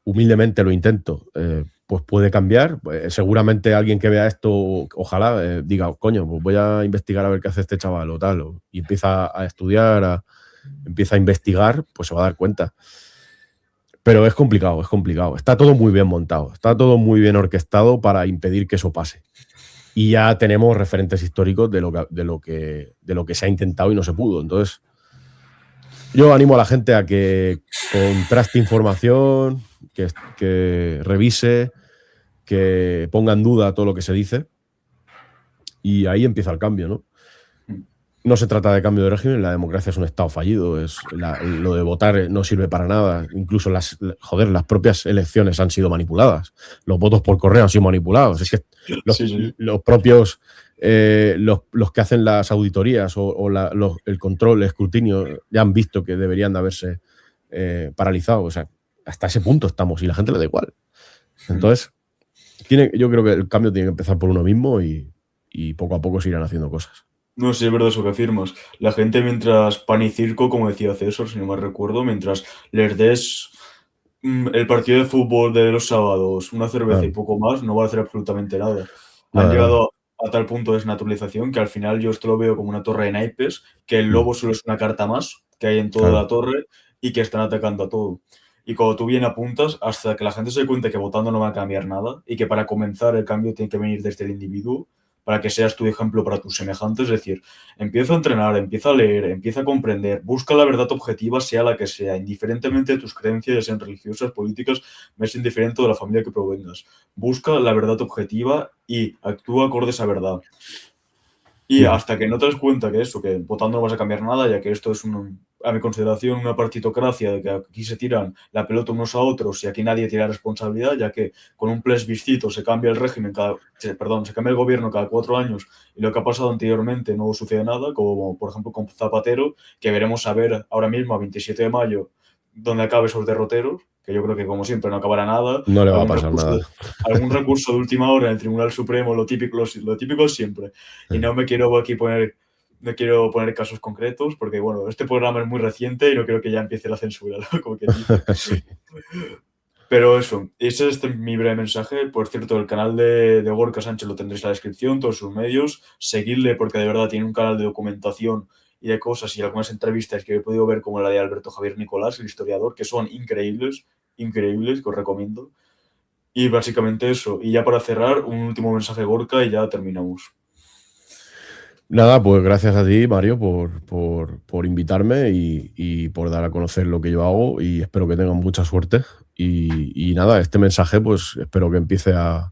humildemente lo intento, pues puede cambiar. Pues seguramente alguien que vea esto, ojalá diga, coño, pues voy a investigar a ver qué hace este chaval o tal, y empieza a estudiar, empieza a investigar, pues se va a dar cuenta. Pero es complicado, es complicado. Está todo muy bien montado, está todo muy bien orquestado para impedir que eso pase. Y ya tenemos referentes históricos de lo que se ha intentado y no se pudo. Entonces, yo animo a la gente a que contraste información, que revise, que ponga en duda todo lo que se dice. Y ahí empieza el cambio, ¿no? No se trata de cambio de régimen, la democracia es un estado fallido, lo de votar no sirve para nada, incluso las propias elecciones han sido manipuladas, los votos por correo han sido manipulados, es que Sí, sí. los propios, los que hacen las auditorías el control, el escrutinio, ya han visto que deberían de haberse paralizado, o sea, hasta ese punto estamos y la gente le da igual. Entonces, yo creo que el cambio tiene que empezar por uno mismo y poco a poco se irán haciendo cosas. No, sí, es verdad eso que afirmas. La gente mientras pan y circo, como decía César, si no me recuerdo, mientras les des el partido de fútbol de los sábados, una cerveza y Claro, poco más, no va a hacer absolutamente nada. Han nada, nada. llegado a tal punto de desnaturalización que al final yo esto lo veo como una torre de naipes, que el Mm, lobo solo es una carta más que hay en toda claro. la torre y que están atacando a todo. Y cuando tú bien apuntas, hasta que la gente se dé cuenta que votando no va a cambiar nada y que para comenzar el cambio tiene que venir desde el individuo, para que seas tu ejemplo para tus semejantes, es decir, empieza a entrenar, empieza a leer, empieza a comprender, busca la verdad objetiva, sea la que sea, indiferentemente de tus creencias, ya sean religiosas, políticas, me es indiferente de la familia que provengas. Busca la verdad objetiva y actúa acorde a esa verdad. Y Ujú. hasta que no te das cuenta que eso, que votando no vas a cambiar nada, ya que esto es, a mi consideración, una partitocracia, de que aquí se tiran la pelota unos a otros y aquí nadie tiene responsabilidad, ya que con un plebiscito se cambia el régimen perdón, se cambia el gobierno cada 4 años y lo que ha pasado anteriormente no sucede nada, como por ejemplo con Zapatero, que veremos a ver ahora mismo a 27 de mayo dónde acabe esos derroteros, que yo creo que como siempre no acabará nada, No le va a algún pasar recurso, nada. algún recurso de última hora en el Tribunal Supremo, lo típico siempre. Y no me quiero aquí poner, no quiero poner casos concretos porque, bueno, este programa es muy reciente y no quiero que ya empiece la censura, ¿no? Como quien dice. Sí. Pero eso, ese es mi breve mensaje. Por cierto, el canal de Gorka Sánchez lo tendréis en la descripción, todos sus medios. Seguidle porque de verdad tiene un canal de documentación y de cosas y algunas entrevistas que he podido ver, como la de Alberto Javier Nicolás, el historiador, que son increíbles, increíbles, que os recomiendo. Y básicamente eso. Y ya para cerrar, un último mensaje Gorka y ya terminamos. Nada, pues gracias a ti, Mario, por invitarme y por dar a conocer lo que yo hago y espero que tengan mucha suerte. Y nada, este mensaje pues espero que empiece a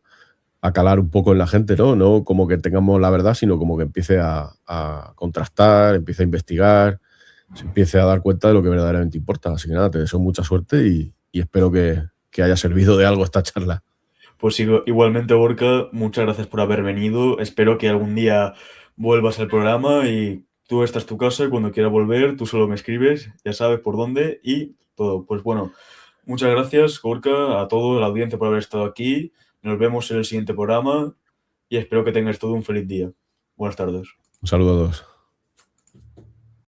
calar un poco en la gente, ¿no? No como que tengamos la verdad, sino como que empiece a contrastar, empiece a investigar, se empiece a dar cuenta de lo que verdaderamente importa. Así que nada, te deseo mucha suerte y espero que haya servido de algo esta charla. Pues igualmente, Borca, muchas gracias por haber venido. Espero que algún día vuelvas al programa y tú esta es tu casa y cuando quieras volver, tú solo me escribes, ya sabes por dónde y todo. Pues bueno, muchas gracias, Gorka, a toda la audiencia por haber estado aquí. Nos vemos en el siguiente programa y espero que tengas todo un feliz día. Buenas tardes. Un saludo a todos.